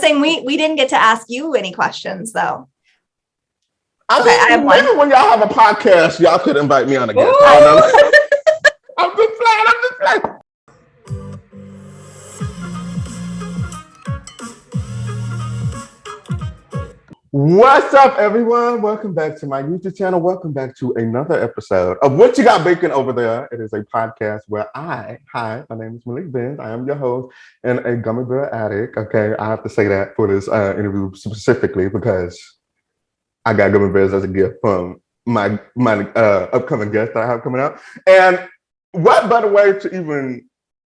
saying we didn't get to ask you any questions though. I mean, maybe when y'all have a podcast, y'all could invite me on again. I'm just playing. What's up, everyone? Welcome back to my YouTube channel. Welcome back to another episode of What You Got Bacon Over There. It is a podcast where my name is Malek Benz. I am your host and a gummy bear addict. Okay, I have to say that for this interview specifically because I got gummy bears as a gift from my upcoming guest that I have coming out. And what better way to even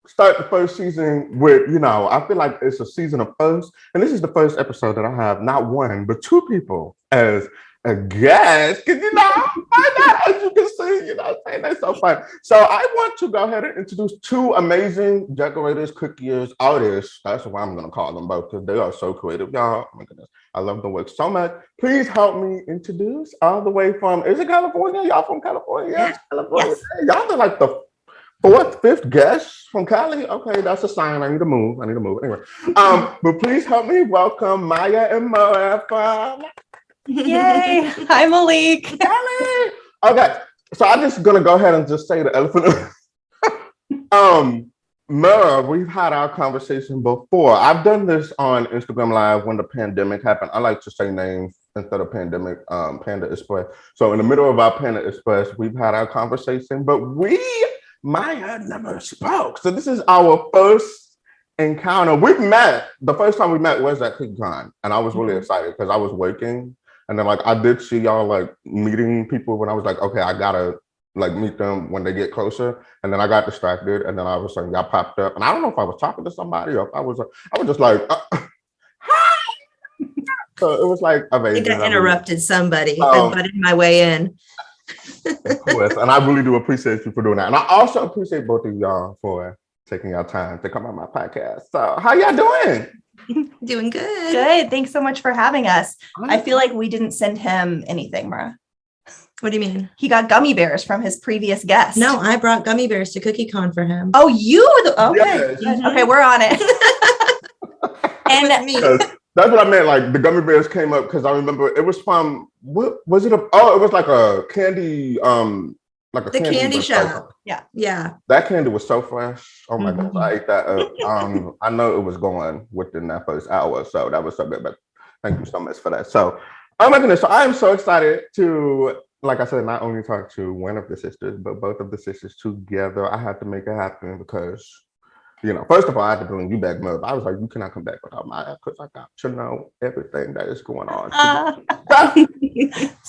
start the first season with, I feel like it's a season of firsts. And this is the first episode that I have not one, but two people as a guest. Because, as you can see, that's so fun. So I want to go ahead and introduce two amazing decorators, cookiers, artists. That's what I'm going to call them both because they are so creative, y'all. Oh my goodness. I love their work so much. Please help me introduce all the way from, is it California? Y'all from California? Yes, California. Yes. Hey, y'all are like the fourth, fifth guest from Cali. Okay, that's a sign. I need to move. Anyway, but please help me welcome Maya and Murrah from. Yay! Hi, Malek. Okay, so I'm just gonna go ahead and just say the elephant. Murrah, we've had our conversation before. I've done this on Instagram Live when the pandemic happened. I like to say names instead of pandemic. Panda Express. So in the middle of our Panda Express, we've had our conversation, but Maya never spoke. So this is our first encounter. We've met. The first time we met was at CookieCon, and I was really excited because I was working. And then I did see y'all meeting people when I was like, okay, I gotta meet them when they get closer. And then I got distracted, and then all of a sudden y'all popped up. And I don't know if I was talking to somebody or if I was just like, hi. So it was amazing. I think I interrupted somebody. I butted my way in. Of course, and I really do appreciate you for doing that. And I also appreciate both of y'all for taking your time to come on my podcast. So how y'all doing? Doing good. Good. Thanks so much for having us. I feel like we didn't send him anything, Murrah. What do you mean? He got gummy bears from his previous guest. No, I brought gummy bears to CookieCon for him. Oh, you were okay. Yes. Okay, we're on it. And me. That's what I meant. The gummy bears came up because I remember it was from what was it? It was like a candy, like a the candy shop. Yeah. That candy was so fresh. Oh my gosh, I ate that up. I know it was going within that first hour, so that was so good. But thank you so much for that. So, oh my goodness, so I am so excited to, like I said, not only talk to one of the sisters, but both of the sisters together. I had to make it happen because. First of all, I had to bring you back, Murrah. I was like, you cannot come back without Maya because I got to know everything that is going on.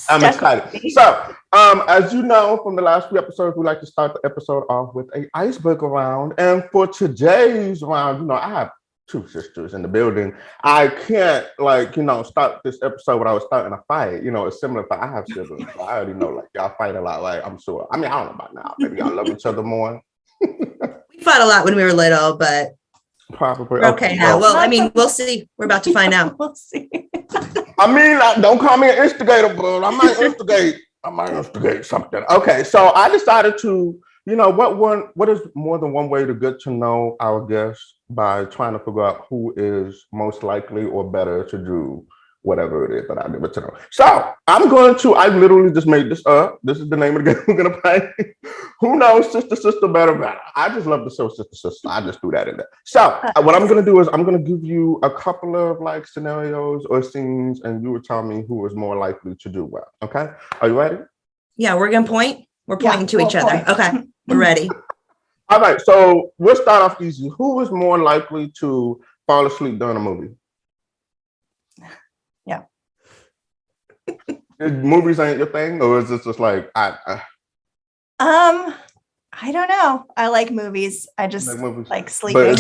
I'm excited. So, as you know from the last few episodes, we like to start the episode off with an icebreaker round. And for today's round, I have two sisters in the building. I can't, start this episode without starting a fight. It's similar if I have siblings. So I already know, y'all fight a lot, right? I'm sure. I mean, I don't know about now. Maybe y'all love each other more. We fought a lot when we were little, but probably we're okay now. Well, I mean, we'll see. We're about to find out. We'll see. I mean, don't call me an instigator, bro. I might instigate something. Okay, so I decided to, what is more than one way to get to know our guests by trying to figure out who is most likely or better to do whatever it is that I give it to them. So I literally just made this up. This is the name of the game we're going to play. Who knows sister, better. I just love the show sister. I just threw that in there. So what I'm going to do is I'm going to give you a couple of scenarios or scenes, and you will tell me who is more likely to do well. Okay? Are you ready? Yeah, we're going to point. We're pointing to each other. Okay, we're ready. All right, so we'll start off easy. Who is more likely to fall asleep during a movie? Movies ain't your thing, or is this just I don't know. I like movies. I just like sleeping.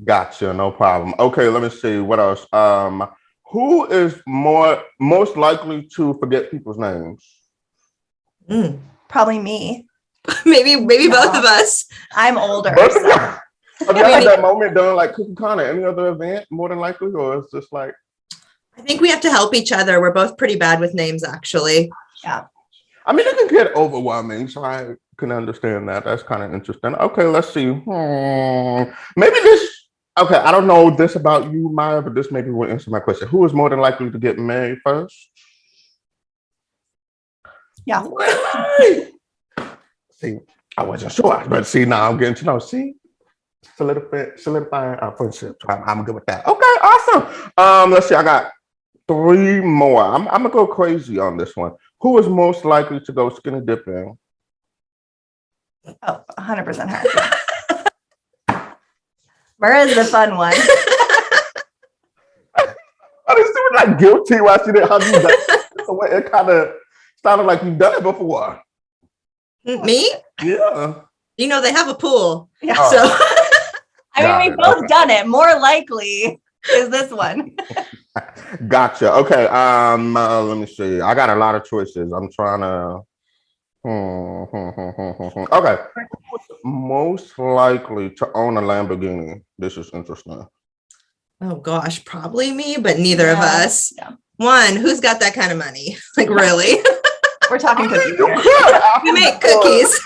Gotcha, no problem. Okay, let me see what else. Who is most likely to forget people's names? Probably me. maybe both of us. I'm older. Have you had that moment during CookieCon or any other event more than likely, or it's just I think we have to help each other. We're both pretty bad with names, actually. Yeah. I mean, it can get overwhelming, so I can understand that. That's kind of interesting. Okay, let's see. Maybe this Okay, I don't know this about you, Maya, but this maybe will answer my question. Who is more than likely to get married first? Yeah. See, I wasn't sure, but see, now I'm getting to know. See, solidifying our friendship. I'm good with that. Okay, awesome. Let's see. I got three more. I'm gonna go crazy on this one. Who is most likely to go skinny dipping? Oh, 100% her. Murrah is the fun one. I didn't see was like guilty while she didn't hug you. It kind of sounded like you've done it before. Me? Yeah. You know, they have a pool. Yeah. So I mean, we've both done it. More likely is this one. Gotcha. Okay. Let me see. I got a lot of choices. I'm trying to. Okay. Who's most likely to own a Lamborghini? This is interesting. oh gosh, probably me, but neither of Yeah. us. Yeah. One, who's got that kind of money? Like really? We're talking cookies You here. could. We make cookies.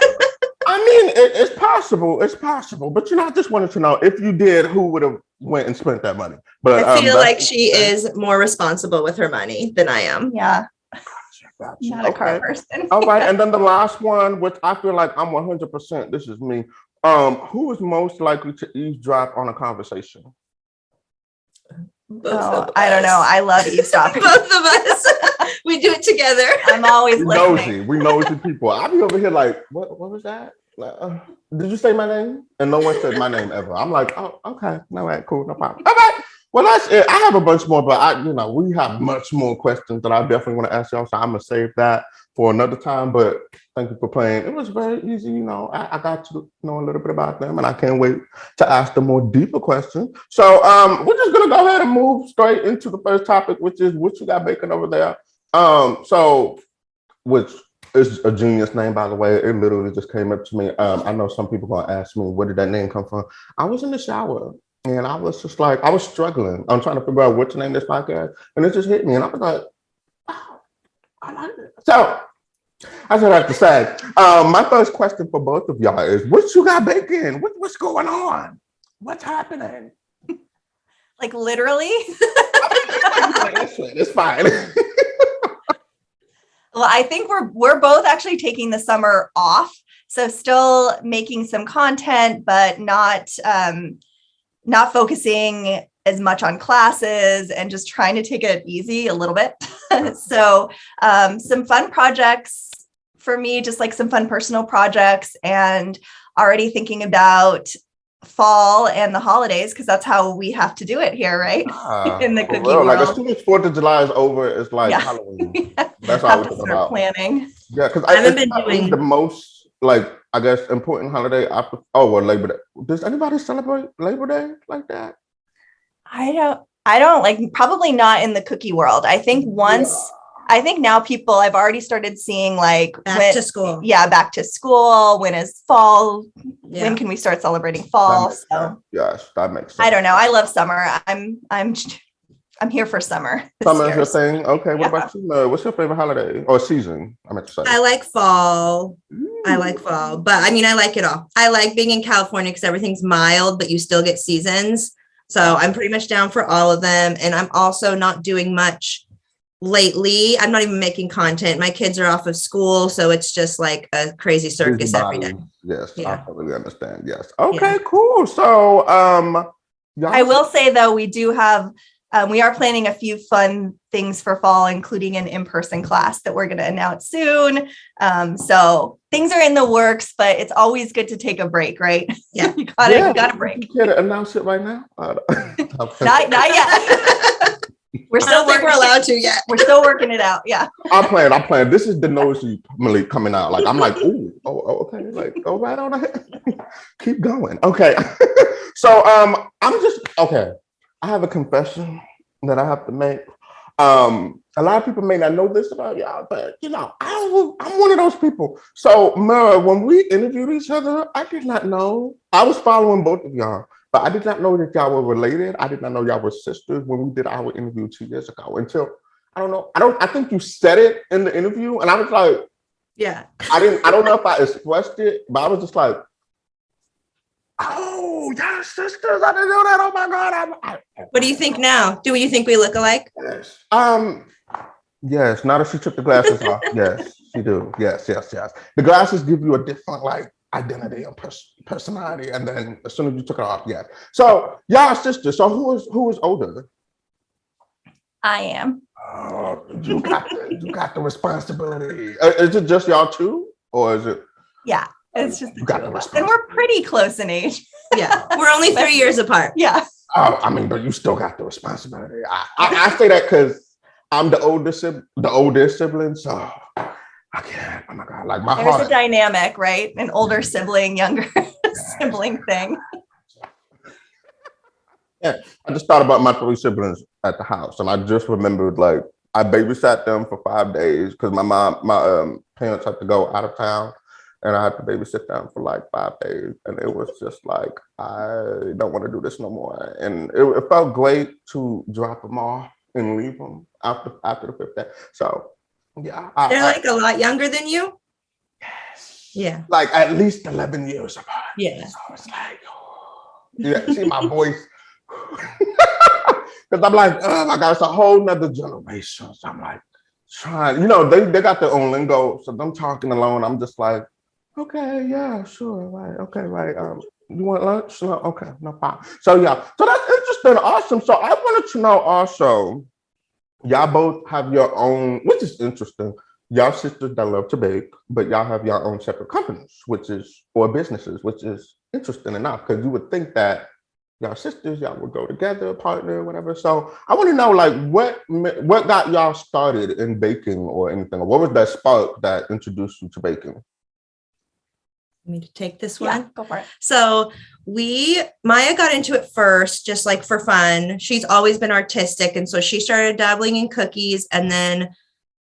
I mean, it's possible. It's possible. But I just wanted to know if you did, who would have went and spent that money. But I feel like she is more responsible with her money than I am. Yeah. Gotcha. Not a car person. All right, and then the last one, which I feel like I'm 100%. This is me. Who is most likely to eavesdrop on a conversation? Both of I don't know. us. I love eavesdropping. Both of us. We do it together. I'm always listening. We nosy people. I be over here like, what was that? Did you say my name? And no one said my name ever. I'm like, oh, okay, all right, cool, no problem. All right. Well, that's it. I have a bunch more, but we have much more questions that I definitely want to ask y'all. So I'm gonna save that for another time. But thank you for playing. It was very easy. I got to know a little bit about them, and I can't wait to ask them more deeper questions. So we're just gonna go ahead and move straight into the first topic, which is what you got baking over there. Which is a genius name, by the way. It literally just came up to me. I know some people gonna ask me, where did that name come from? I was in the shower. And I was just like, I was struggling. I'm trying to figure out what to name this podcast. And it just hit me. And I was like, oh, I like it. So that's what I have to say. My first question for both of y'all is, what you got baking? What's going on? What's happening? Like literally? It's fine. Well, I think we're both actually taking the summer off. So still making some content, but not focusing as much on classes and just trying to take it easy a little bit. So some fun projects for me, just like some fun personal projects, and already thinking about fall and the holidays, because that's how we have to do it here, right? In the cookie world. Like as soon as 4th of July is over, it's like Halloween. That's all we're talking about. Planning. Yeah, because I haven't been doing the most, like, I guess, important holiday after Labor Day. Does anybody celebrate Labor Day like that? I don't like, probably not in the cookie world. I think I think now I've already started seeing like back to school. Yeah, back to school. When is fall? Yeah. When can we start celebrating fall? Yes, that makes sense. I don't know. I love summer. I'm here for summer. Summer is your thing. Okay. What about you? What's your favorite holiday or season? I meant to say. I like fall. I like fall, but I mean, I like it all. I like being in California because everything's mild, but you still get seasons. So I'm pretty much down for all of them. And I'm also not doing much lately. I'm not even making content. My kids are off of school, so it's just like a crazy circus every day. Yes, I totally understand. Yes. Okay, cool. So I will say though, we do have we are planning a few fun things for fall, including an in-person class that we're going to announce soon. So things are in the works, but it's always good to take a break, right? Yeah. you gotta break. You can't announce it right now? Not yet. We're still we're allowed to yet. We're still working it out. Yeah. I'm playing. This is the nosy Malek coming out. Like, I'm like, okay. Like, go right on ahead. Keep going. Okay. So I have a confession that I have to make. A lot of people may not know this about y'all, but I'm one of those people. So Murrah, when we interviewed each other, I did not know. I was following both of y'all, but I did not know that y'all were related. I did not know y'all were sisters when we did our interview 2 years ago. Until I think you said it in the interview, and I was like, yeah. I don't know if I expressed it, but I was just like, Oh, y'all sisters! I didn't know that. Oh my God! What do you think now? Do you think we look alike? Yes. Yes. Now that she took the glasses off, yes, she do. Yes. The glasses give you a different like identity and personality, and then as soon as you took it off, yeah. So y'all sisters. So who is older? I am. Oh, you got the responsibility. Is it just y'all two, or is it? Yeah, it's just the You two got the of us. And we're pretty close in age. Yeah, we're only 3 years apart. Yeah. Oh, I mean, but you still got the responsibility. I say that because I'm the oldest sibling, so I can't. Oh my God, like my There's heart. a dynamic, right? An older sibling, younger sibling thing. Yeah, I just thought about my 3 siblings at the house, and I just remembered like I babysat them for 5 days because my parents had to go out of town, and I had to babysit them for like 5 days, and it was just like I don't want to do this no more, and it felt great to drop them off and leave them after the 5th day. So yeah, They're like a lot younger than you. yes, Yeah, like at least 11 years apart. yeah. So it's like, yeah, see my voice. Because I'm like, oh my God, it's a whole nother generation. So I'm like, trying, they got their own lingo. So them talking alone, I'm just like, okay, yeah, sure, right, okay, right. You want lunch? No, okay, no problem. So yeah, so that's interesting, awesome. So I wanted to know also, y'all both have your own, which is interesting. Y'all sisters that love to bake, but y'all have your own separate companies, or businesses, which is interesting enough because you would think that y'all sisters, y'all would go together, partner, whatever. So I want to know, like, what got y'all started in baking or anything? Or what was that spark that introduced you to baking? Me to take this Yeah, one. go for it. So Maya got into it first, just like for fun. She's always been artistic. And so she started dabbling in cookies. And then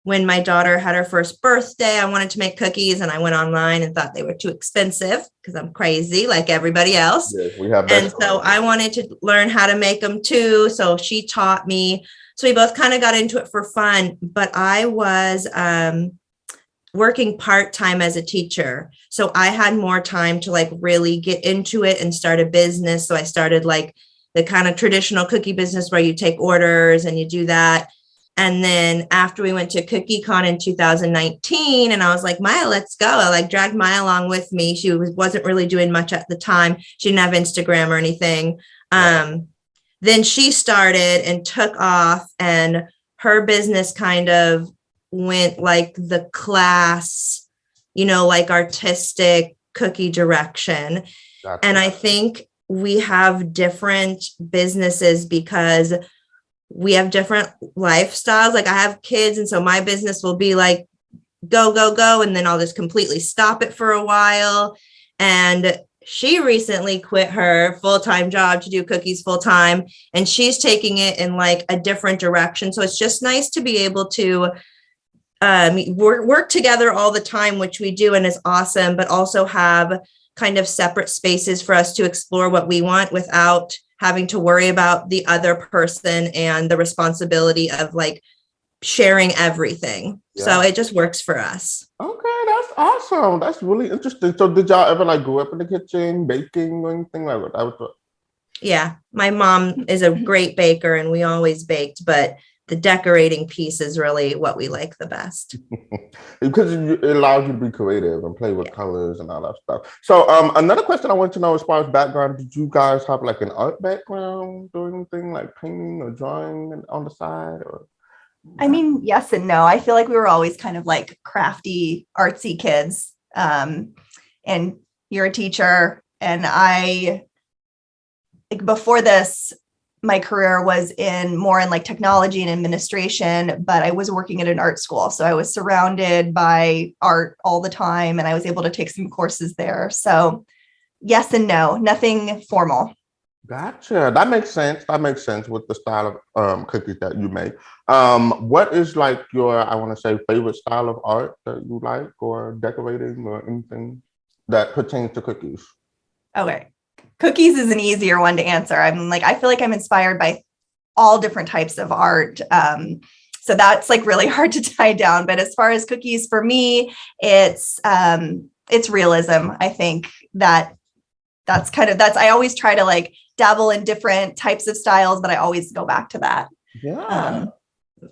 when my daughter had her first birthday, I wanted to make cookies and I went online and thought they were too expensive because I'm crazy like everybody else. Yes, we have that. And so I wanted to learn how to make them too. So she taught me. So we both kind of got into it for fun, but I was working part-time as a teacher. So I had more time to like really get into it and start a business. So I started like the kind of traditional cookie business where you take orders and you do that. And then after we went to CookieCon in 2019, and I was like, Maya, let's go. I like dragged Maya along with me. She wasn't really doing much at the time. She didn't have Instagram or anything. Then she started and took off, and her business kind of went like the class, like artistic cookie direction. Gotcha. And I think we have different businesses because we have different lifestyles. Like I have kids. And so my business will be like, go, go, go. And then I'll just completely stop it for a while. And she recently quit her full-time job to do cookies full-time. And she's taking it in like a different direction. So it's just nice to be able to work together all the time, which we do and is awesome, but also have kind of separate spaces for us to explore what we want without having to worry about the other person and the responsibility of like sharing everything. Yeah. So it just works for us. Okay, that's awesome. That's really interesting. So did y'all ever like grow up in the kitchen, baking or anything like that? Yeah, my mom is a great baker and we always baked, but the decorating piece is really what we like the best. Because it allows you to be creative and play with colors and all that stuff. So another question I want to know as far as background, did you guys have like an art background or anything like painting or drawing on the side? Or I mean, yes and no. I feel like we were always kind of like crafty, artsy kids. And you're a teacher, and I, like before this, my career was more in like technology and administration, but I was working at an art school. So I was surrounded by art all the time, and I was able to take some courses there. So yes and no, nothing formal. Gotcha. That makes sense. That makes sense with the style of cookies that you make. What is like your, I want to say, favorite style of art that you like, or decorating, or anything that pertains to cookies? Okay. Cookies is an easier one to answer. I feel like I'm inspired by all different types of art. So that's like really hard to tie down. But as far as cookies, for me, it's realism. I think that I always try to like dabble in different types of styles, but I always go back to that. Yeah.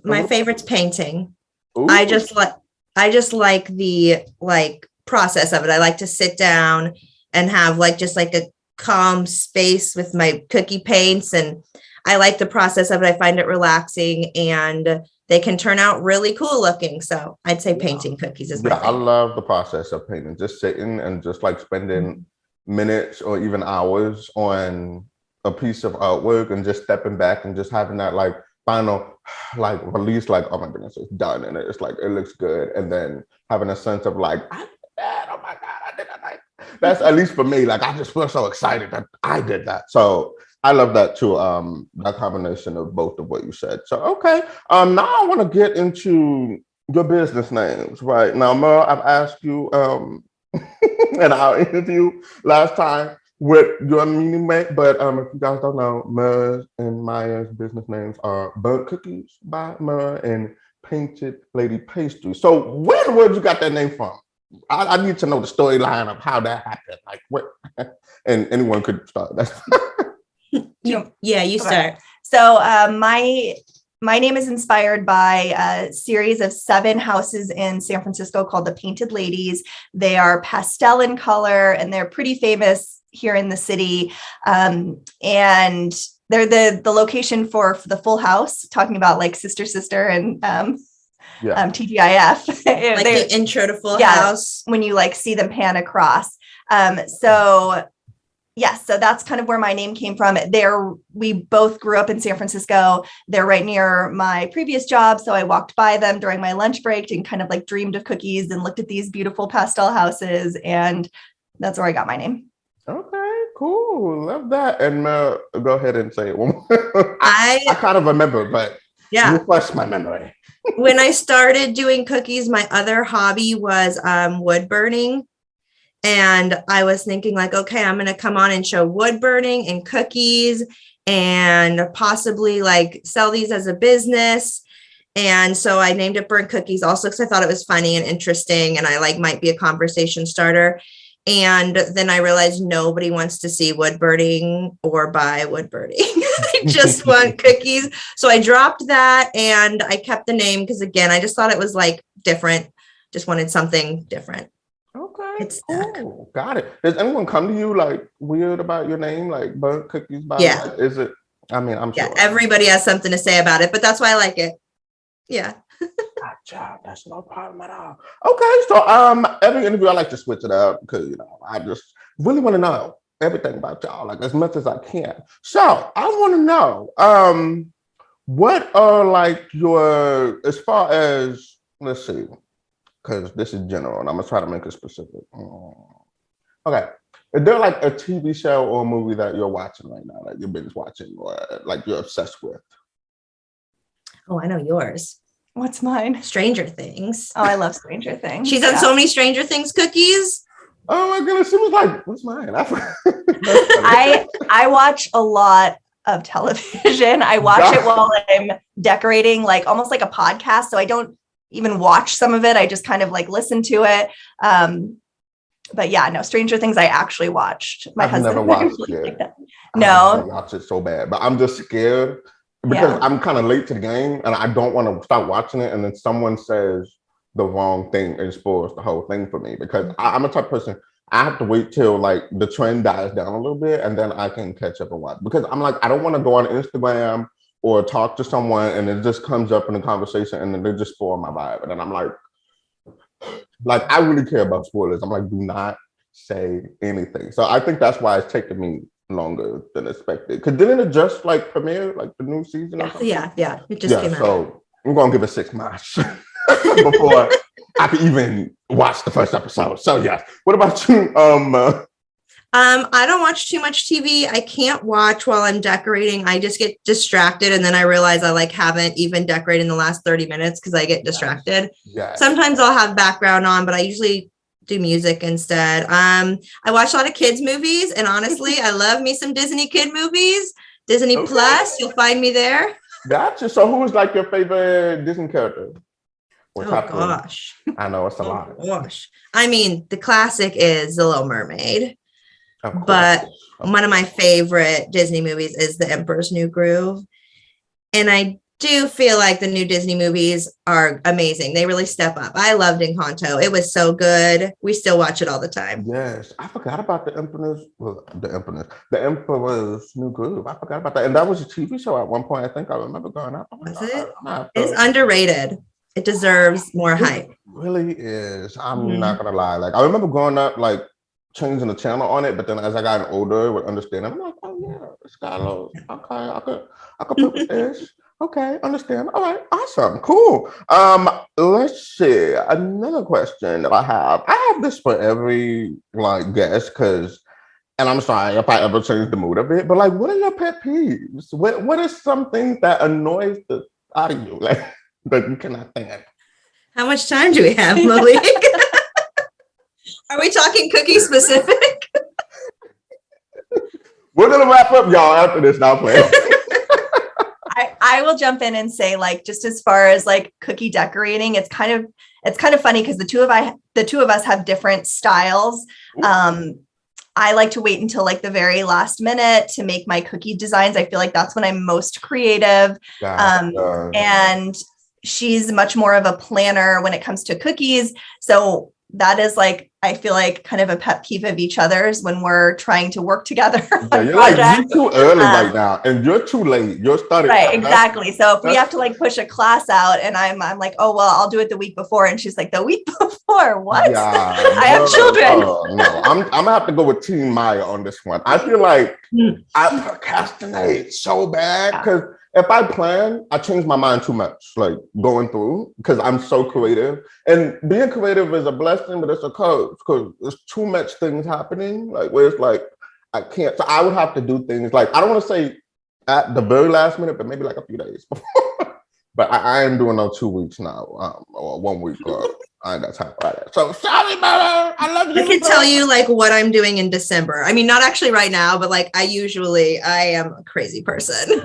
My favorite's painting. Ooh. I just like the like process of it. I like to sit down and have like just like a calm space with my cookie paints, and I like the process of it. I find it relaxing, and they can turn out really cool looking. So I'd say painting cookies is my I favorite. love the process of painting, just sitting and just like spending minutes or even hours on a piece of artwork and just stepping back and just having that like final like release, like, oh my goodness, it's done, and it's like it looks good, and then having a sense of like, I did that, oh my god, I did that. Like, that's at least for me, like I just feel so excited that I did that. So I love that too, that combination of both of what you said. So okay, now I want to get into your business names. Right now, Murrah, I've asked you in our interview last time what your meaning meant, but if you guys don't know, Murrah and Maya's business names are Burnt Cookies by Murrah and Painted Lady Pastry. So where in the world you got that name from? I need to know the storyline of how that happened. Like what? And anyone could start. You start. So my name is inspired by a series of 7 houses in San Francisco called the Painted Ladies. They are pastel in color, and they're pretty famous here in the city. And they're the location for the Full House, talking about like Sister and TGIF. Like the intro to Full House. When you like see them pan across. So that's kind of where my name came from. We both grew up in San Francisco. They're right near my previous job. So I walked by them during my lunch break and kind of like dreamed of cookies and looked at these beautiful pastel houses. And that's where I got my name. Okay, cool. Love that. And go ahead and say it one more. I kind of remember, but refresh my memory. When I started doing cookies, my other hobby was wood burning. And I was thinking like, okay, I'm going to come on and show wood burning and cookies and possibly like sell these as a business. And so I named it Burnt Cookies also because I thought it was funny and interesting, and I like might be a conversation starter. And then I realized nobody wants to see wood burning or buy wood burning. They just want cookies. So I dropped that and I kept the name because, again, I just thought it was like different. Just wanted something different. Okay, it's cool. Got it. Does anyone come to you like weird about your name, like Burnt Cookies? Yeah. Like, is it? I mean, I'm sure. Everybody has something to say about it, but that's why I like it. Yeah. Gotcha. That's no problem at all. Okay, so every interview I like to switch it up because I just really want to know everything about y'all, like as much as I can. So I want to know what are like your, as far as, let's see, because this is general and I'm gonna try to make it specific. Okay, is there like a TV show or a movie that you're watching right now that you've been watching or like you're obsessed with? Oh, I know yours. What's mine? Stranger Things. Oh, I love Stranger Things. She's done so many Stranger Things cookies. Oh my goodness, she was like, what's mine? I watch a lot of television. I watch it while I'm decorating, like almost like a podcast. So I don't even watch some of it. I just kind of like listen to it. But yeah, no, Stranger Things I actually watched. My husband never watched it. like that. No. I watch it so bad, but I'm just scared because I'm kind of late to the game and I don't want to start watching it and then someone says the wrong thing and spoils the whole thing for me, because I'm a type of person, I have to wait till like the trend dies down a little bit and then I can catch up and watch, because I'm like, I don't want to go on Instagram or talk to someone and it just comes up in a conversation and then they just spoil my vibe. And then I'm like I really care about spoilers. I'm like, do not say anything. So I think that's why it's taken me longer than expected. Because didn't it just like premiere, like the new season? Yeah. It just came out. So I'm gonna give it 6 months before I can even watch the first episode. So yeah. What about you? I don't watch too much TV. I can't watch while I'm decorating. I just get distracted, and then I realize I like haven't even decorated in the last 30 minutes because I get distracted. Yes. Sometimes I'll have background on, but I usually do music instead. I watch a lot of kids movies, and honestly, I love me some Disney kid movies. Disney Plus, you'll find me there. Gotcha. So who is like your favorite Disney character? Gosh. I know it's a lot. Gosh. I mean, the classic is The Little Mermaid. Of course. But one of my favorite Disney movies is The Emperor's New Groove. And I do feel like the new Disney movies are amazing. They really step up. I loved Encanto. It was so good. We still watch it all the time. Yes, I forgot about the Emperor's New Groove. I forgot about that, and that was a TV show at one point. I think I remember growing up. Was it? It's underrated. It deserves more hype. It really is. I'm not gonna lie. Like I remember growing up, like changing the channel on it, but then as I got older, with understanding, I'm like, oh yeah, it's got a little. Okay, I could put with this. Okay, understand. All right, awesome, cool. Let's see. Another question that I have this for every like guest, and I'm sorry if I ever change the mood of it, but like, what are your pet peeves? What is something that annoys the out of you, like that you cannot stand? How much time do we have, Malek? Are we talking cookie specific? We're gonna wrap up, y'all, after this. Now, play. I will jump in and say, like, just as far as like cookie decorating, it's kind of funny because the two of us have different styles. I like to wait until like the very last minute to make my cookie designs. I feel like that's when I'm most creative. And she's much more of a planner when it comes to cookies. So that is like, I feel like kind of a pet peeve of each other's when we're trying to work together. Yeah, you're too early right now, and you're too late. You're starting right, exactly. So if we have to like push a class out, and I'm like, oh well, I'll do it the week before, and she's like, the week before, what? Yeah, I have children. No, I'm gonna have to go with Team Maya on this one. I feel like I procrastinate so bad because if I plan, I change my mind too much, like going through, because I'm so creative. And being creative is a blessing, but it's a curse because there's too much things happening, like where it's like, I can't. So I would have to do things like, I don't want to say at the very last minute, but maybe like a few days before. But I am doing those 2 weeks now, or 1 week. That's how I am. So sorry, mother. I love you. I can tell you like what I'm doing in December. I mean, not actually right now, but like I am a crazy person.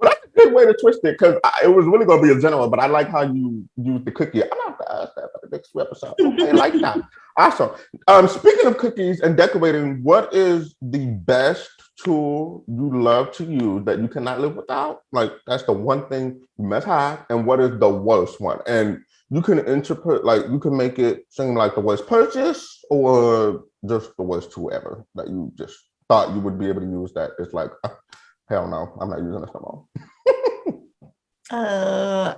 Well, that's a good way to twist it because it was really going to be a general, but I like how you use the cookie. I'm going to ask that for the next episode. Okay, like that. Awesome. Speaking of cookies and decorating, what is the best tool you love to use that you cannot live without? Like, that's the one thing you must have. And what is the worst one? And you can interpret, like, you can make it seem like the worst purchase or just the worst tool ever that you just thought you would be able to use that. It's like, hell no, I'm not using this no more. Go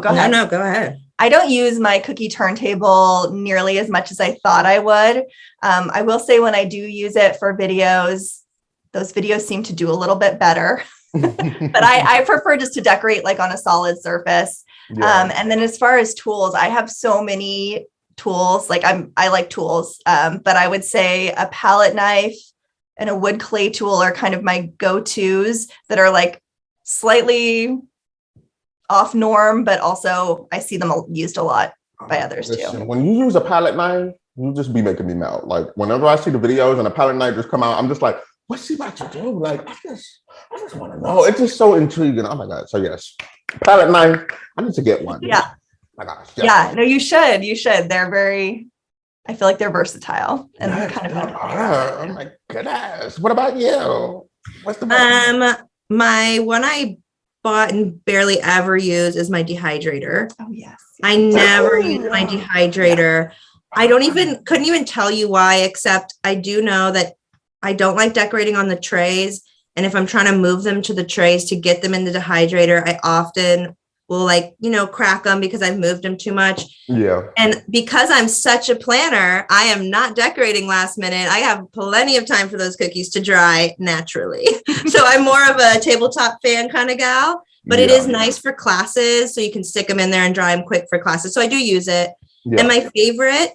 ahead. No, go ahead. I don't use my cookie turntable nearly as much as I thought I would. I will say when I do use it for videos, those videos seem to do a little bit better. But I prefer just to decorate like on a solid surface. Yeah. And then as far as tools, I have so many tools. Like I like tools, but I would say a palette knife and a wood clay tool are kind of my go-tos that are like slightly off norm, but also I see them used a lot by others too. When you use a palette knife, you just be making me melt. Like whenever I see the videos and a palette knife just come out, I'm just like, what's she about to do? Like, I just want to know. It's just so intriguing. Oh my God. So yes, palette knife. I need to get one. Yeah. Oh my gosh. Yeah. No, you should. They're I feel like they're versatile and kind of fun. Oh my goodness. What about you? What's the best? My one I bought and barely ever use is my dehydrator. Oh yes. I never use my dehydrator. I couldn't even tell you why, except I do know that I don't like decorating on the trays. And if I'm trying to move them to the trays to get them in the dehydrator, I often will crack them because I've moved them too much. Yeah. And because I'm such a planner, I am not decorating last minute. I have plenty of time for those cookies to dry naturally. So I'm more of a tabletop fan kind of gal, but it is nice for classes. So you can stick them in there and dry them quick for classes. So I do use it. Yeah. And my favorite,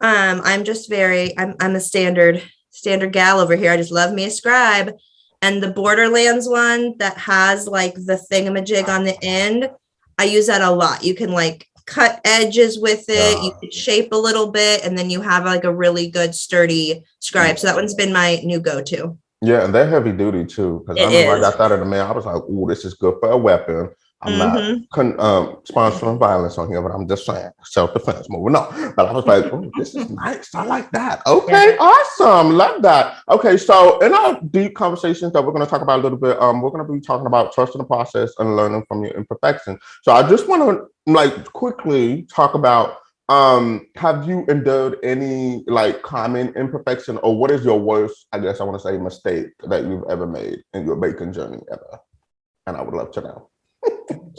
I'm a standard gal over here. I just love me a scribe. And the Borderlands one that has like the thingamajig on the end, I use that a lot. You can like cut edges with it. You can shape a little bit, and then you have like a really good sturdy scribe. So that one's been my new go-to. Yeah, and they're heavy duty too. Because I remember I got that in the mail. I was like, "Ooh, this is good for a weapon." I'm not sponsoring violence on here, but I'm just saying self-defense. Moving on. But I was like, oh, this is nice. I like that. Okay, awesome. Love that. Okay, so in our deep conversations that we're going to talk about a little bit, we're going to be talking about trusting the process and learning from your imperfections. So I just want to like quickly talk about, have you endured any like common imperfection, or what is your worst, I guess I want to say, mistake that you've ever made in your baking journey ever? And I would love to know.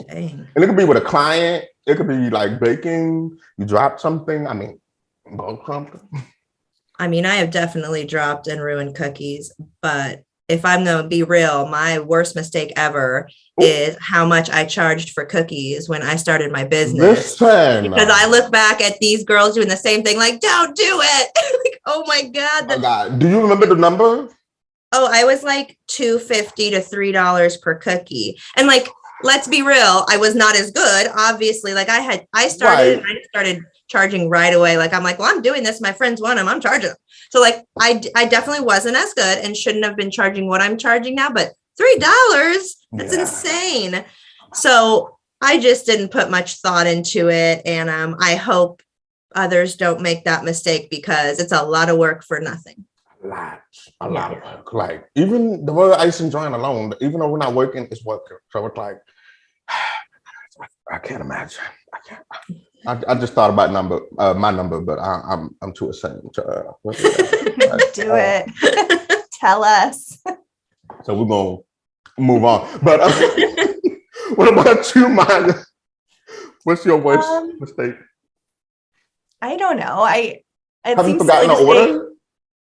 Dang. And it could be with a client. It could be like baking. You dropped something. I mean, broke something. I mean, I have definitely dropped and ruined cookies, but if I'm going to be real, my worst mistake ever is how much I charged for cookies when I started my business. Because I look back at these girls doing the same thing, like, don't do it. Like, oh my God. Oh God. Do you remember the number? Oh, I was like $2.50 to $3 per cookie. And like, let's be real, I was not as good, obviously. Like I started charging right away. Like, I'm like, well, I'm doing this. My friends want them. I'm charging them. So like, I definitely wasn't as good and shouldn't have been charging what I'm charging now, but $3, that's insane. So I just didn't put much thought into it. And I hope others don't make that mistake, because it's a lot of work for nothing. A lot of work. Like, even the word icing joint alone, even though we're not working, it's working. So it's like, I can't imagine. I can't. I just thought about my number, but I'm too ashamed to do it. Tell us. So we're gonna move on. But what about you, Maya? What's your worst mistake? I don't know. Have you forgotten an order?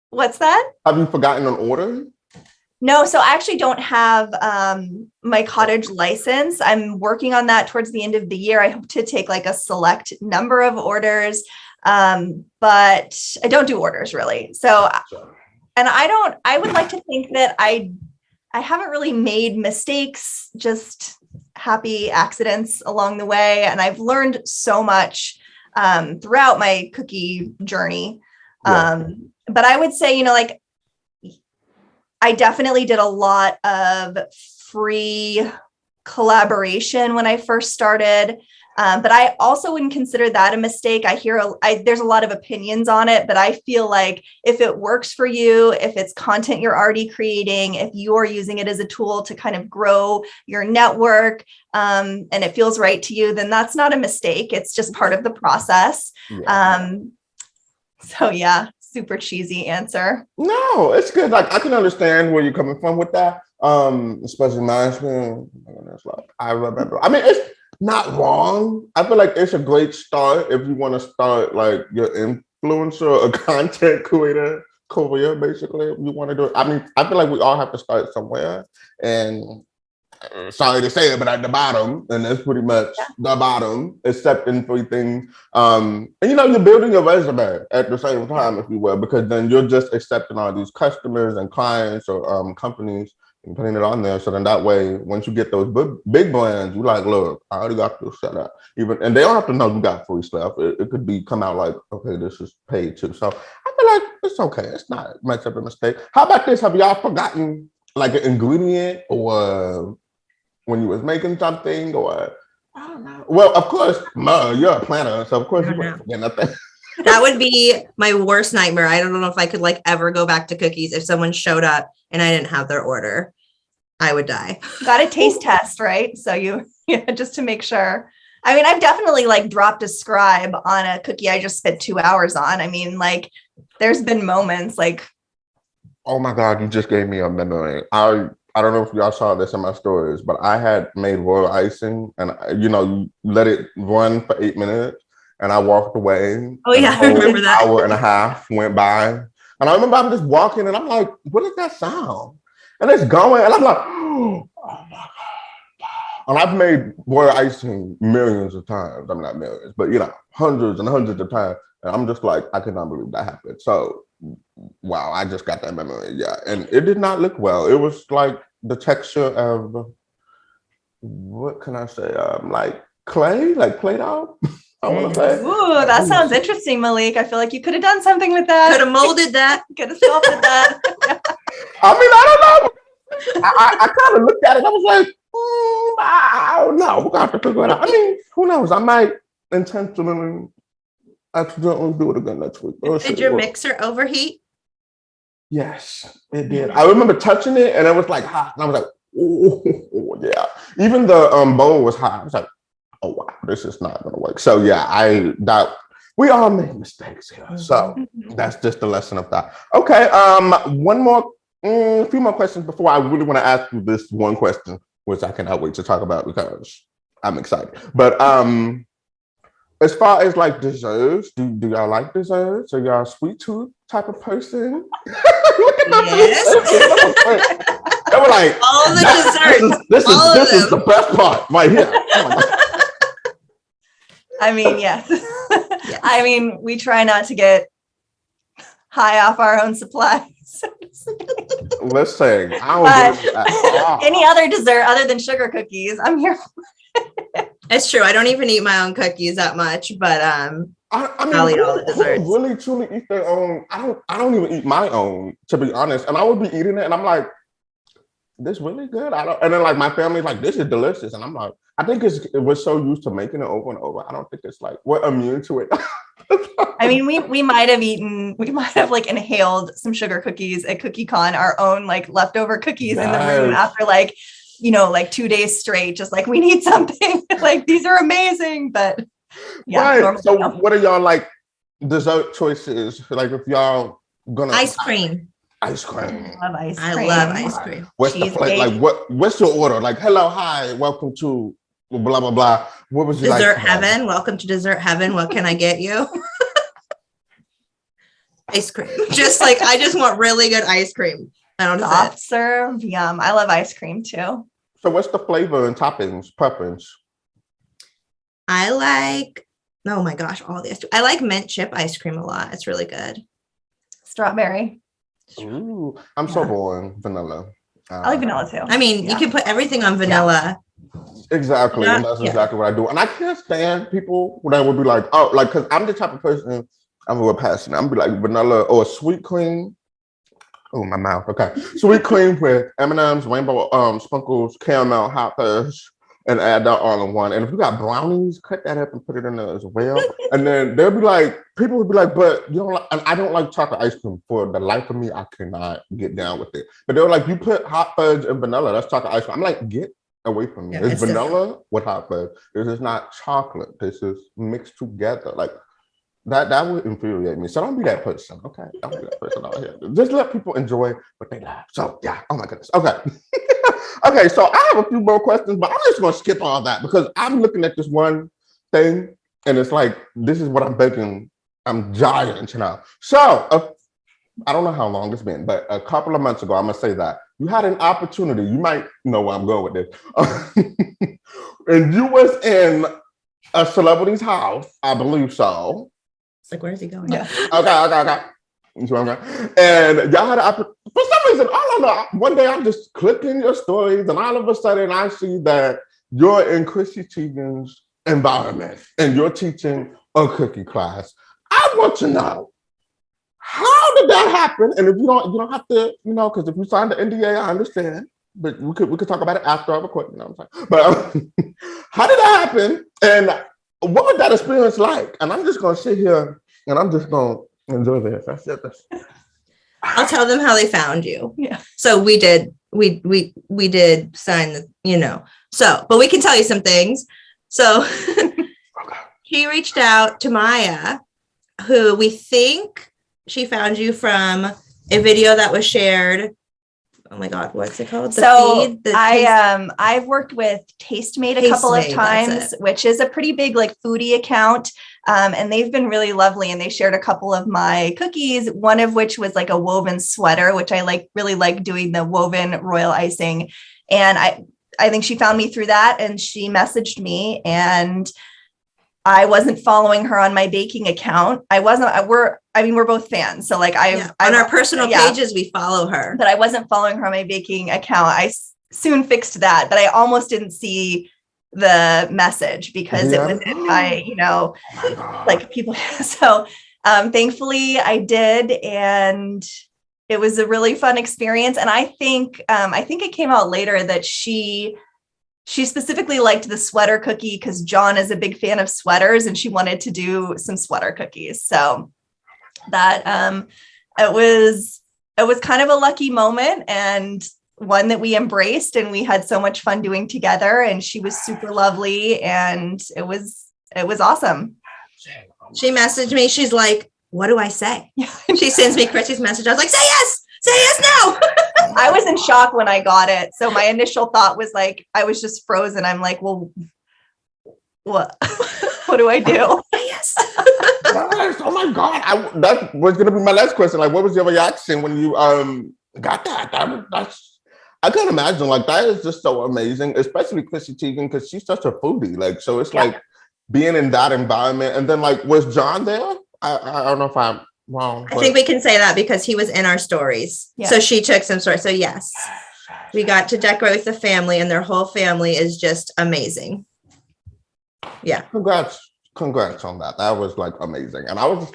What's that? Have you forgotten an order? No, so I actually don't have my cottage license. I'm working on that towards the end of the year. I hope to take like a select number of orders, but I don't do orders really. So, and I would like to think that I haven't really made mistakes, just happy accidents along the way. And I've learned so much throughout my cookie journey. But I would say, like, I definitely did a lot of free collaboration when I first started. But I also wouldn't consider that a mistake. I hear there's a lot of opinions on it, but I feel like if it works for you, if it's content you're already creating, if you're using it as a tool to kind of grow your network, and it feels right to you, then that's not a mistake. It's just part of the process. So yeah, super cheesy answer. No, it's good. Like, I can understand where you're coming from with that. Especially my experience. I remember. I mean, it's not wrong. I feel like it's a great start if you want to start like your influencer or content creator career, basically. If you want to do it. I mean, I feel like we all have to start somewhere. And sorry to say it, but at the bottom, and that's pretty much the bottom, accepting 3 things. And you're building your resume at the same time, if you will, because then you're just accepting all these customers and clients or companies and putting it on there. So then that way, once you get those big brands, you're like, look, I already got this set up. And they don't have to know you got free stuff. It could come out like, okay, this is paid too. So I feel like it's okay. It's not much of a mistake. How about this? Have y'all forgotten like an ingredient, or when you was making something, or I don't know. Well, of course, you're a planner, so of course you wouldn't forget nothing. That would be my worst nightmare. I don't know if I could like ever go back to cookies if someone showed up and I didn't have their order. I would die. Got a taste test, right? So just to make sure. I mean, I've definitely like dropped a scribe on a cookie I just spent 2 hours on. I mean, like, there's been moments like. Oh my God, you just gave me a memory. I don't know if y'all saw this in my stories, but I had made royal icing, and you let it run for 8 minutes, and I walked away. Oh yeah, I remember that. An hour and a half went by, and I remember I'm just walking, and I'm like, "What is that sound?" And it's going, and I'm like, "Oh my God!" And I've made royal icing millions of times. I'm not millions, but hundreds and hundreds of times, and I'm just like, I cannot believe that happened. So. Wow, I just got that memory. Yeah, and it did not look well. It was like the texture of, what can I say? Like clay, like Play-Doh. I want to say. Ooh, that sounds interesting, Malek. I feel like you could have done something with that. Could have molded that. Could have sculpted that. I mean, I don't know. I kind of looked at it. I was like, I don't know. We're gonna have to figure it out. I mean, who knows? I might intentionally accidentally do it again next week. Did your mixer overheat? Yes, it did. I remember touching it and it was like hot. And I was like, oh yeah. Even the bowl was hot. I was like, oh wow, this is not gonna work. So yeah, we all make mistakes here. So that's just the lesson of that. Okay, a few more questions before I really want to ask you this one question, which I cannot wait to talk about because I'm excited. But as far as like desserts, do y'all like desserts? Are y'all a sweet tooth type of person? Yes. They were like, all the desserts. This is the best part right here. I mean, yes. I mean, we try not to get high off our own supplies. Listen, any other dessert other than sugar cookies, I'm here for. It's true. I don't even eat my own cookies that much, but I mean, I'll eat all the desserts. Who really truly eat their own? I don't even eat my own, to be honest. And I would be eating it, and I'm like, this really good. And then like my family's like, this is delicious, and I'm like, I think we're so used to making it over and over. I don't think it's like we're immune to it. I mean, we might have like inhaled some sugar cookies at CookieCon, our own like leftover cookies in the room after like, like 2 days straight, just like we need something. Like these are amazing, but yeah. Right. So what are y'all like dessert choices? Like if y'all gonna ice cream. Ice cream. I love ice cream. I love ice cream. What's the flavor? Like what's your order? Like, hello, hi, welcome to blah blah blah. What was your dessert heaven? Welcome to dessert heaven. What can I get you? Ice cream. I just want really good ice cream. I don't know. Soft serve. Yum. I love ice cream too. So what's the flavor and toppings preference? I like, oh my gosh, all the ice cream. I like mint chip ice cream a lot. It's really good. Strawberry. Ooh, I'm so boring. Vanilla. I like vanilla too. I mean, you can put everything on vanilla. Exactly. And that's exactly what I do. And I can't stand people that would be like, oh, like, because I'm the type of person, I'm real passionate. I'm be like vanilla or sweet cream. Oh, my mouth. Okay. Sweet cream with M&M's, rainbow sprinkles, caramel, hot fudge, and add that all in one. And if you got brownies, cut that up and put it in there as well. And then they'll be like, people would be like, but you don't like, and I don't like chocolate ice cream. For the life of me, I cannot get down with it. But they were like, you put hot fudge and vanilla, that's chocolate ice cream. I'm like, get away from me. It's vanilla with hot fudge. This is not chocolate. This is mixed together. Like that would infuriate me. So don't be that person. Okay. Don't be that person out here. Just let people enjoy what they love. So yeah. Oh my goodness. Okay. Okay. So I have a few more questions, but I'm just going to skip all that because I'm looking at this one thing and it's like, this is what I'm baking. I'm giant now. So I don't know how long it's been, but a couple of months ago, I'm going to say that you had an opportunity. You might know where I'm going with this. And you was in a celebrity's house, I believe so. It's like, where is he going? Yeah. Okay. And y'all had an opportunity. For some reason, I don't know. One day I'm just clicking your stories, and all of a sudden I see that you're in Chrissy Teigen's environment and you're teaching a cookie class. I want to know, how did that happen? And if you don't have to, because if you signed the NDA, I understand. But we could talk about it after I record. You know what I'm saying? But how did that happen? And what was that experience like? And I'm just gonna sit here and I'm just gonna enjoy this. That's it. I'll tell them how they found you. Yeah. So we did sign the, So, but we can tell you some things. So he reached out to Maya, who we think she found you from a video that was shared. Oh my God, what's it called? I've worked with Tastemade a couple of times, which is a pretty big like foodie account. And they've been really lovely. And they shared a couple of my cookies, one of which was like a woven sweater, which I really like doing the woven royal icing. And I think she found me through that and she messaged me and I wasn't following her on my baking account. We're both fans. So like on our personal pages, we follow her, but I wasn't following her on my baking account. I soon fixed that, but I almost didn't see the message because it was in my, like people. So thankfully I did. And it was a really fun experience. And I think it came out later that she she specifically liked the sweater cookie because John is a big fan of sweaters and she wanted to do some sweater cookies. So that it was kind of a lucky moment and one that we embraced, and we had so much fun doing together, and she was super lovely, and it was awesome. She messaged me. She's like, what do I say? She sends me Chrissy's message. I was like, say yes now. I was in shock when I got it. So my initial thought was like, I was just frozen. I'm like, well, what? What do I do? Yes. Nice. Oh my God. That was going to be my last question. Like, what was your reaction when you got that? That's I can't imagine. Like, that is just so amazing, especially Chrissy Teigen, because she's such a foodie. Like, so it's like being in that environment. And then, like, was John there? I don't know if I'm wrong. I think we can say that because he was in our stories. Yeah. So she took some stories. So yes, we got to decorate with the family, and their whole family is just amazing. Yeah. Congrats on that. That was like amazing. And I was just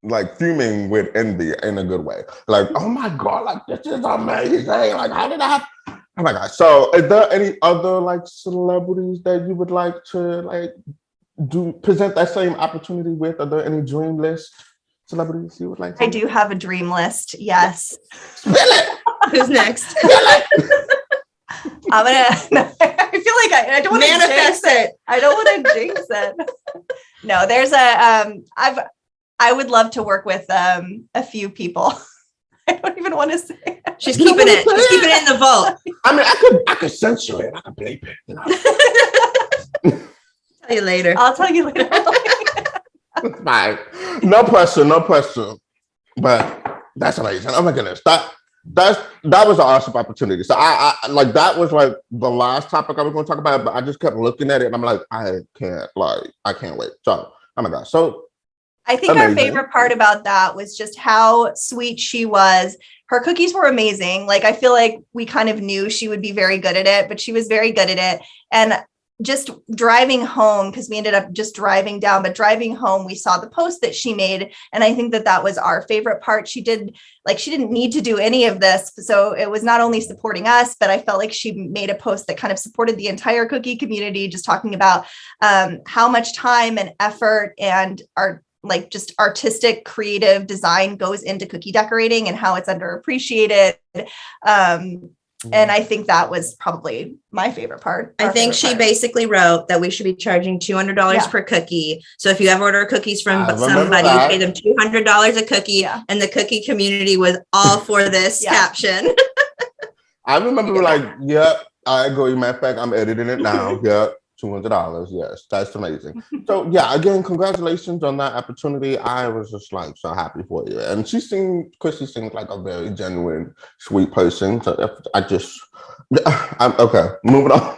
like fuming with envy in a good way. Like, oh my God, like this is amazing. Like, how did I have? Oh my God. So is there any other like celebrities that you would like to like present that same opportunity with? Are there any dream list celebrities you would like to? I do have a dream list. Yes. Spill it. Who's next? Spill it. I feel like I don't want to manifest it. I don't want to jinx it. No, there's I would love to work with a few people. I don't even want to say it. She's keeping it. She's keeping it in the vault. I mean, I could censor it. I could bleep it. You know? Tell you later. I'll tell you later. It's fine. No pressure. But that's amazing. Oh my goodness. That was an awesome opportunity. So I like that was like the last topic I was going to talk about, but I just kept looking at it and I'm like, I can't wait. So, oh my gosh. So I think amazing. Our favorite part about that was just how sweet she was. Her cookies were amazing. Like, I feel like we kind of knew she would be very good at it, but she was very good at it. And just driving home, because we ended up just driving down, but driving home, we saw the post that she made. And I think that was our favorite part. She didn't need to do any of this. So it was not only supporting us, but I felt like she made a post that kind of supported the entire cookie community, just talking about how much time and effort and just artistic, creative design goes into cookie decorating and how it's underappreciated. And I think that was probably my favorite part. I think she basically wrote that we should be charging $200 per cookie. So if you ever order cookies from somebody, you pay them $200 a cookie, and the cookie community was all for this caption. I remember yep, I agree. Matter of fact, I'm editing it now. Yep. $200. Yes, that's amazing. So yeah, again, congratulations on that opportunity. I was just like so happy for you. And Chrissy seemed like a very genuine, sweet person. So I'm okay. Moving on.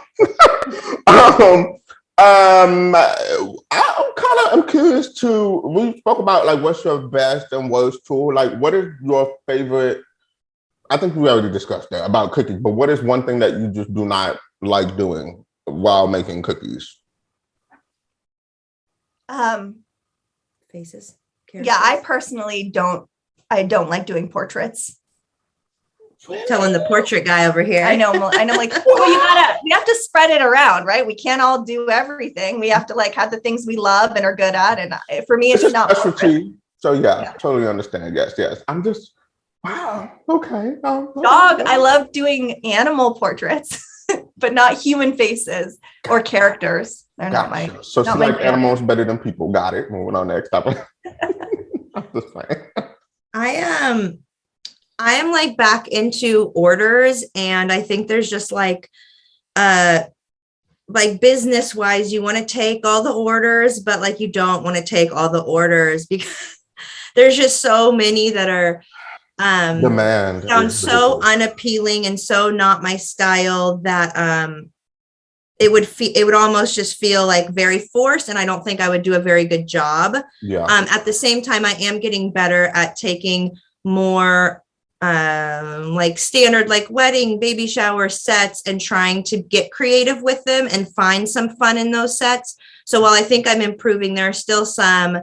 I'm curious to. We spoke about like what's your best and worst tool. Like, what is your favorite? I think we already discussed that about cookies. But what is one thing that you just do not like doing while making cookies? Faces. Yeah, I personally don't like doing portraits. Telling the portrait guy over here. I know. Like, well, we have to spread it around, right? We can't all do everything. We have to like have the things we love and are good at. And for me, it's not specialty. So yeah, totally understand. Yes. I'm just wow. Okay. Dog. I love doing animal portraits. But not human faces or characters. They're not my. So she like animals better than people. Got it. Moving on next topic. I'm just saying. I am like back into orders, and I think there's just like business wise, you want to take all the orders, but like you don't want to take all the orders because there's just so many that are demand sounds so unappealing and so not my style that it would almost just feel like very forced, and I don't think I would do a very good job. At the same time, I am getting better at taking more like standard like wedding, baby shower sets and trying to get creative with them and find some fun in those sets. So while I think I'm improving, there are still some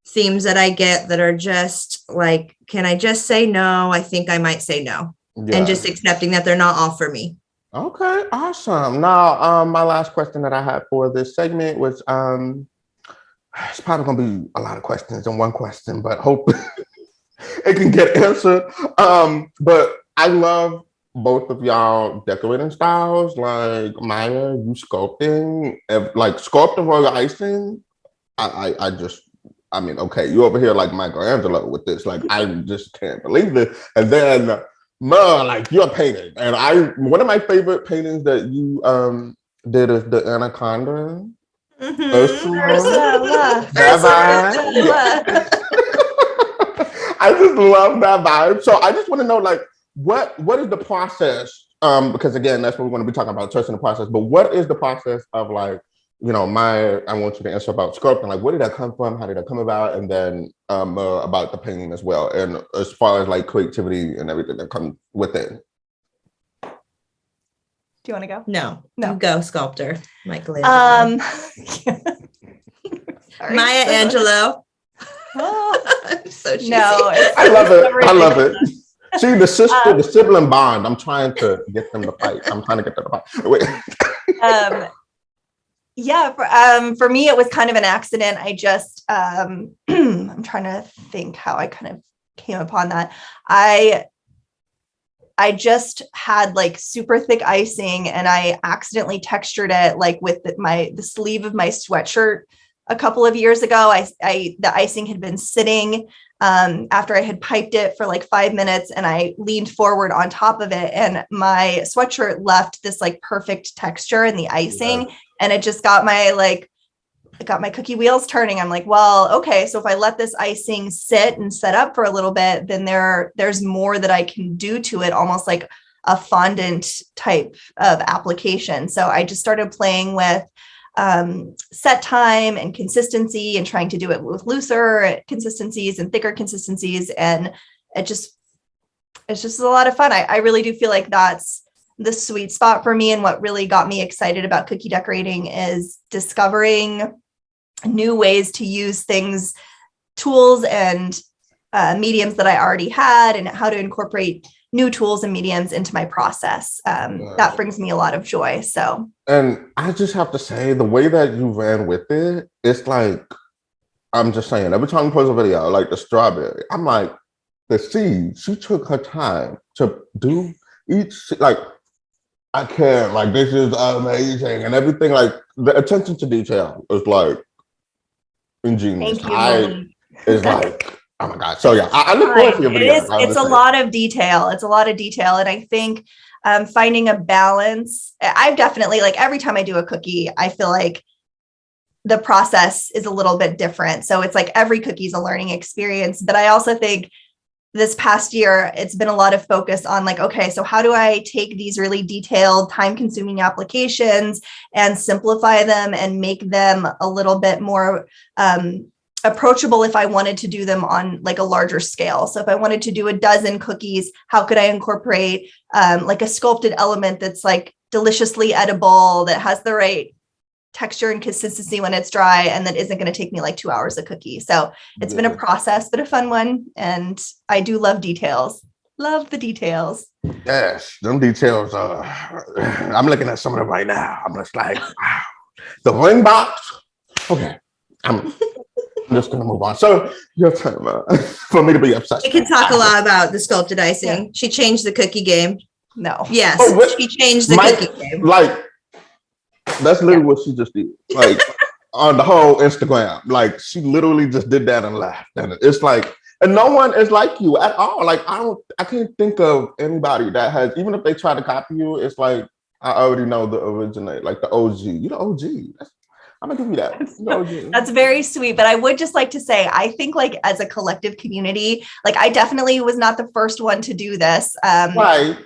themes that I get that are just like, can I just say no? I think I might say no. And just accepting that they're not all for me. Okay, awesome. Now, my last question that I had for this segment was, it's probably gonna be a lot of questions in one question, but hope it can get answered. But I love both of y'all decorating styles. Like Maya, you sculpting, like sculpting or icing. I just, I mean, okay, you over here like Michelangelo with this. Like, I just can't believe this. And then, like you're painting, and one of my favorite paintings that you did is the anaconda. Ursula. That vibe. Ursula. I just love that vibe. So I just want to know, like, what is the process? Because again, that's what we're going to be talking about, trusting the process. But what is the process of, like, I want you to answer about sculpting. Like, where did that come from? How did that come about? And then about the painting as well. And as far as like creativity and everything that comes within. Do you want to go? No, No. you go, sculptor, Michael. Sorry. Maya Angelou. Oh, So cheesy. no, I love it. I love it. See, the sibling bond. I'm trying to get them to fight. I'm trying to get them to fight. Wait. For me, it was kind of an accident. I just, I'm trying to think how I kind of came upon that. I just had like super thick icing, and I accidentally textured it like with the sleeve of my sweatshirt a couple of years ago. The icing had been sitting after I had piped it for like 5 minutes, and I leaned forward on top of it, and my sweatshirt left this like perfect texture in the icing. Yeah. And it just got my cookie wheels turning. I'm like, well, okay, so if I let this icing sit and set up for a little bit, then there's more that I can do to it, almost like a fondant type of application. So I just started playing with set time and consistency, and trying to do it with looser consistencies and thicker consistencies. And it's just a lot of fun. I really do feel like that's the sweet spot for me. And what really got me excited about cookie decorating is discovering new ways to use things, tools and mediums that I already had, and how to incorporate new tools and mediums into my process. That brings me a lot of joy. So, and I just have to say, the way that you ran with it, it's like, I'm just saying, every time you post a video, like the strawberry, I'm like, the seed, she took her time to do each, like, I can't, like, this is amazing, and everything, like, the attention to detail is like ingenious. It's like, oh my God. So yeah, I look forward to your video. It's a lot of detail. It's a lot of detail. And I think finding a balance, I've definitely, like, every time I do a cookie, I feel like the process is a little bit different. So it's like every cookie is a learning experience. But I also think this past year, it's been a lot of focus on, like, okay, so how do I take these really detailed, time-consuming applications and simplify them and make them a little bit more approachable if I wanted to do them on like a larger scale. So if I wanted to do a dozen cookies, how could I incorporate like a sculpted element that's like deliciously edible, that has the right texture and consistency when it's dry, and that isn't going to take me like 2 hours a cookie. So it's been a process, but a fun one. And I do love details. Love the details. Yes, them details are, I'm looking at some of them right now. I'm just like, wow. The ring box. Okay. I'm just going to move on. So your turn for me to be obsessed. We can talk a lot about the sculpted icing. Yeah. She changed the cookie game. No. Yes, she changed the cookie game. Like, that's literally what she just did. Like, on the whole Instagram, like, she literally just did that and laughed. And it's like, and no one is like you at all. Like, I can't think of anybody that has, even if they try to copy you, it's like, I already know the originate, like the OG. You the OG. I'm gonna give you that. That's very sweet. But I would just like to say, I think, like, as a collective community, like, I definitely was not the first one to do this. Right.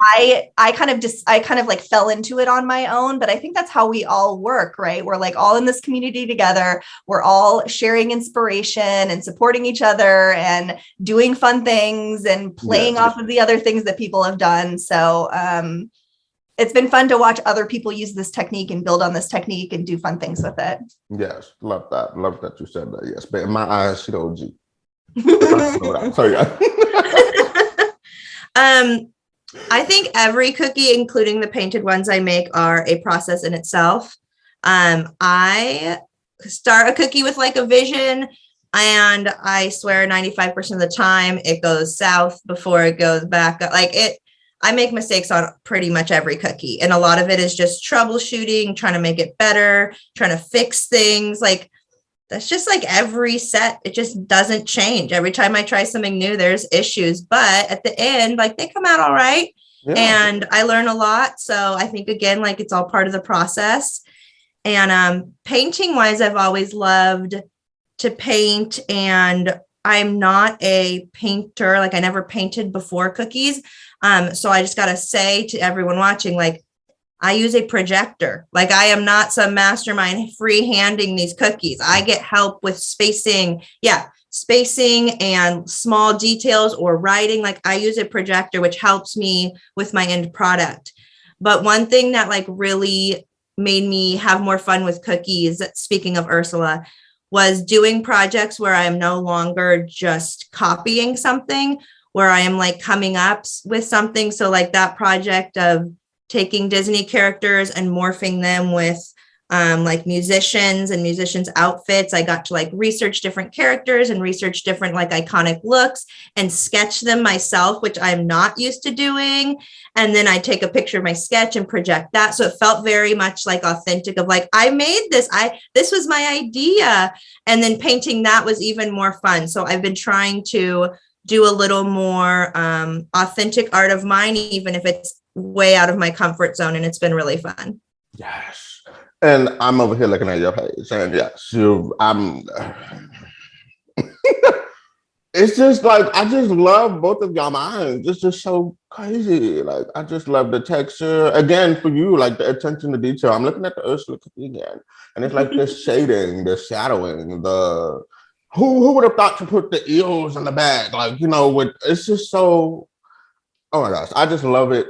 I kind of like fell into it on my own, but I think that's how we all work, right? We're like all in this community together. We're all sharing inspiration and supporting each other and doing fun things and playing off of the other things that people have done. So, it's been fun to watch other people use this technique and build on this technique and do fun things with it. Yes, love that. Love that you said that. Yes, but in my eyes, she the OG. So yeah. I think every cookie, including the painted ones I make, are a process in itself. I start a cookie with like a vision, and I swear 95% of the time it goes south before it goes back up. I make mistakes on pretty much every cookie, and a lot of it is just troubleshooting, trying to make it better, trying to fix things. Like that's just like every set, it just doesn't change. Every time I try something new, there's issues, but at the end, like they come out all right. Yeah. And I learn a lot. So I think again, like it's all part of the process. And painting wise, I've always loved to paint, and I'm not a painter. Like I never painted before cookies. So I just got to say to everyone watching, like, I use a projector. Like I am not some mastermind free-handing these cookies. I get help with spacing. Yeah, spacing and small details or writing. Like I use a projector, which helps me with my end product. But one thing that like really made me have more fun with cookies, speaking of Ursula, was doing projects where I am no longer just copying something, where I am like coming up with something. So like that project of taking Disney characters and morphing them with like musicians and musicians' outfits. I got to like research different characters and research different like iconic looks and sketch them myself, which I'm not used to doing. And then I take a picture of my sketch and project that. So it felt very much like authentic of like, I made this, this was my idea. And then painting that was even more fun. So I've been trying to do a little more authentic art of mine, even if it's way out of my comfort zone, and it's been really fun. Yes. And I'm over here looking at your page, and yes, it's just like, I just love both of y'all minds. It's just so crazy. Like, I just love the texture. Again, for you, like the attention to detail. I'm looking at the Ursula cookie again, and it's like the shading, the shadowing, the who would have thought to put the eels in the bag? Like, it's just so, oh my gosh, I just love it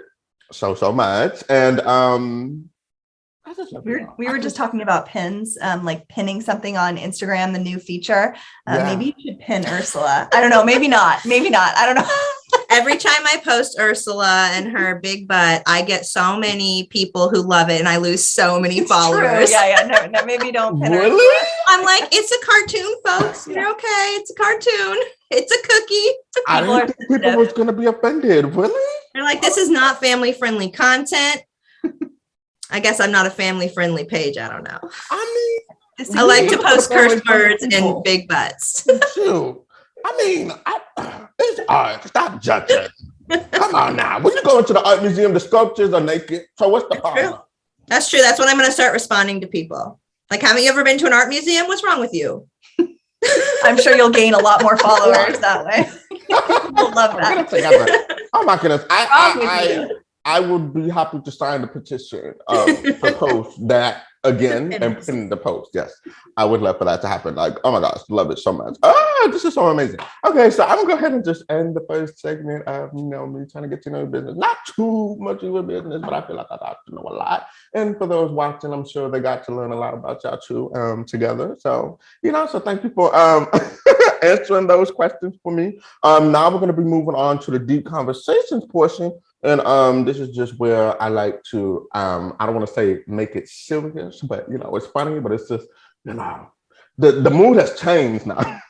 so much. And I just love it. We were just talking about pins, like pinning something on Instagram, the new feature. Maybe you should pin Ursula. I don't know. Maybe not. I don't know. Every time I post Ursula and her big butt, I get so many people who love it, and I lose so many followers. True. Yeah. No, maybe don't pin really? Ursula. I'm like, it's a cartoon, folks. You're okay. It's a cartoon. It's a cookie. I didn't think people was going to be offended. Really? They're like, this is not family-friendly content. I guess I'm not a family-friendly page. I don't know. I like to post cursed words and big butts. Shoot. It's art. Stop judging. Come on now. When you go into the art museum, the sculptures are naked. So what's the problem? That's true. That's when I'm going to start responding to people. Like, haven't you ever been to an art museum? What's wrong with you? I'm sure you'll gain a lot more followers that way. We'll love that. Oh my goodness. I would be happy to sign the petition to post that again and pin the post. Yes, I would love for that to happen. Like, oh my gosh, love it so much. Oh, this is so amazing. Okay, so I'm gonna go ahead and just end the first segment of me trying to get to know your business. Not too much of your business, but I feel like I got to know a lot. And for those watching, I'm sure they got to learn a lot about y'all too together. So so thank you for answering those questions for me. Now we're gonna be moving on to the deep conversations portion. And this is just where I like to, I don't want to say make it serious, but it's funny, but it's just, the mood has changed now.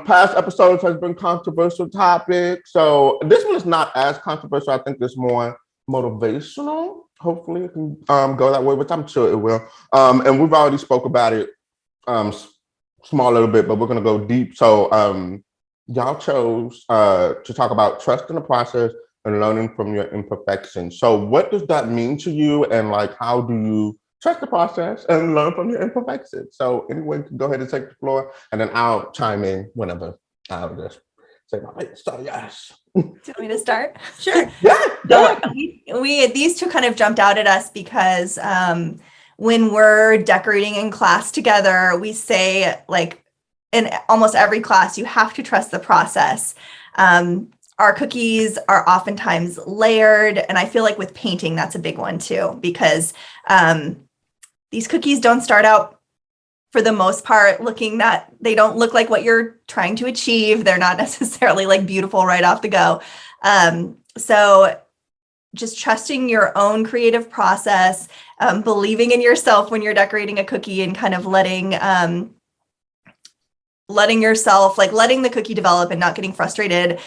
Past episodes has been controversial topics. So this one is not as controversial. I think it's more motivational. Hopefully it can go that way, which I'm sure it will. And we've already spoke about it small little bit, but we're going to go deep. So, y'all chose to talk about trust in the process and learning from your imperfections. So what does that mean to you? And like, how do you trust the process and learn from your imperfections? So anyone can go ahead and take the floor, and then I'll chime in whenever. I'll just say my face. So yes. Do you want me to start? Sure. So these two kind of jumped out at us because when we're decorating in class together, we say like, in almost every class, you have to trust the process. Our cookies are oftentimes layered. And I feel like with painting, that's a big one too, because these cookies don't start out for the most part looking that they don't look like what you're trying to achieve. They're not necessarily like beautiful right off the go. So just trusting your own creative process, believing in yourself when you're decorating a cookie, and kind of letting yourself, like letting the cookie develop and not getting frustrated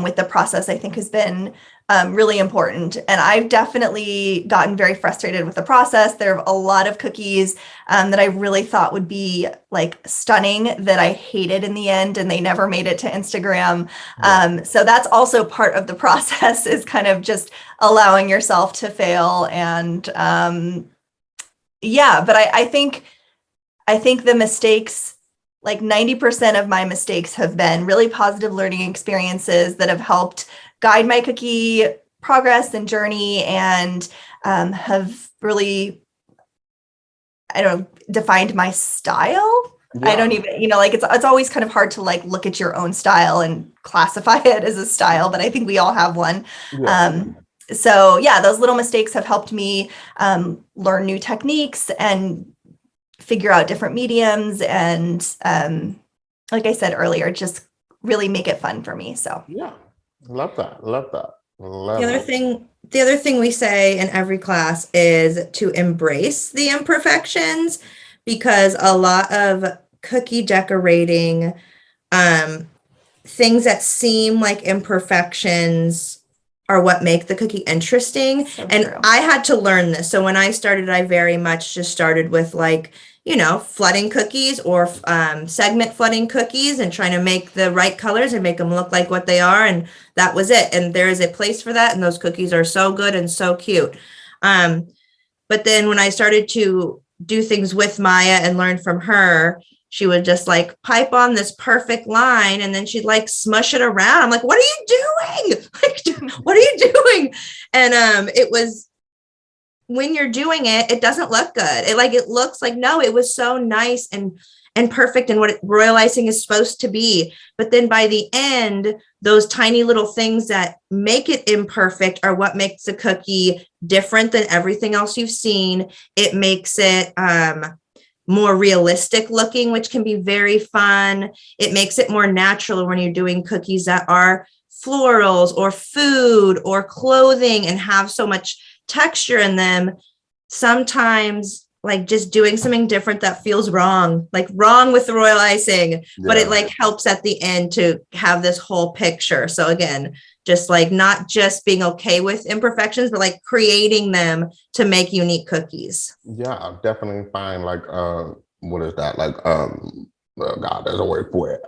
with the process, I think has been really important. And I've definitely gotten very frustrated with the process. There are a lot of cookies that I really thought would be like stunning that I hated in the end, and they never made it to Instagram. So that's also part of the process, is kind of just allowing yourself to fail. And but I think the mistakes, like 90% of my mistakes, have been really positive learning experiences that have helped guide my cookie progress and journey, and have really, I don't know, defined my style. Yeah. I don't even, like it's always kind of hard to like look at your own style and classify it as a style, but I think we all have one. Yeah. So yeah, those little mistakes have helped me learn new techniques and figure out different mediums, and like I said earlier, just really make it fun for me. So Yeah. Love that. Love that. Love The it. other thing we say in every class is to embrace the imperfections, because a lot of cookie decorating, things that seem like imperfections are what make the cookie interesting. So And true. I had to learn this. So when I started, I very much just started with like, flooding cookies or segment flooding cookies, and trying to make the right colors and make them look like what they are. And that was it. And there is a place for that. And those cookies are so good and so cute. But then when I started to do things with Maya and learn from her, she would just like pipe on this perfect line, and then she'd like smush it around. I'm like, what are you doing? Like, what are you doing? And it was, when you're doing it, it doesn't look good. It looks like, no, it was so nice and perfect, and what royal icing is supposed to be. But then by the end, those tiny little things that make it imperfect are what makes the cookie different than everything else you've seen. It makes it more realistic looking, which can be very fun. It makes it more natural when you're doing cookies that are florals or food or clothing and have so much texture in them. Sometimes like just doing something different that feels wrong, like wrong with the royal icing, but it like helps at the end to have this whole picture. So again, just like not just being okay with imperfections, but like creating them to make unique cookies. Yeah, I definitely find like what is that? Like oh God, there's a word for it.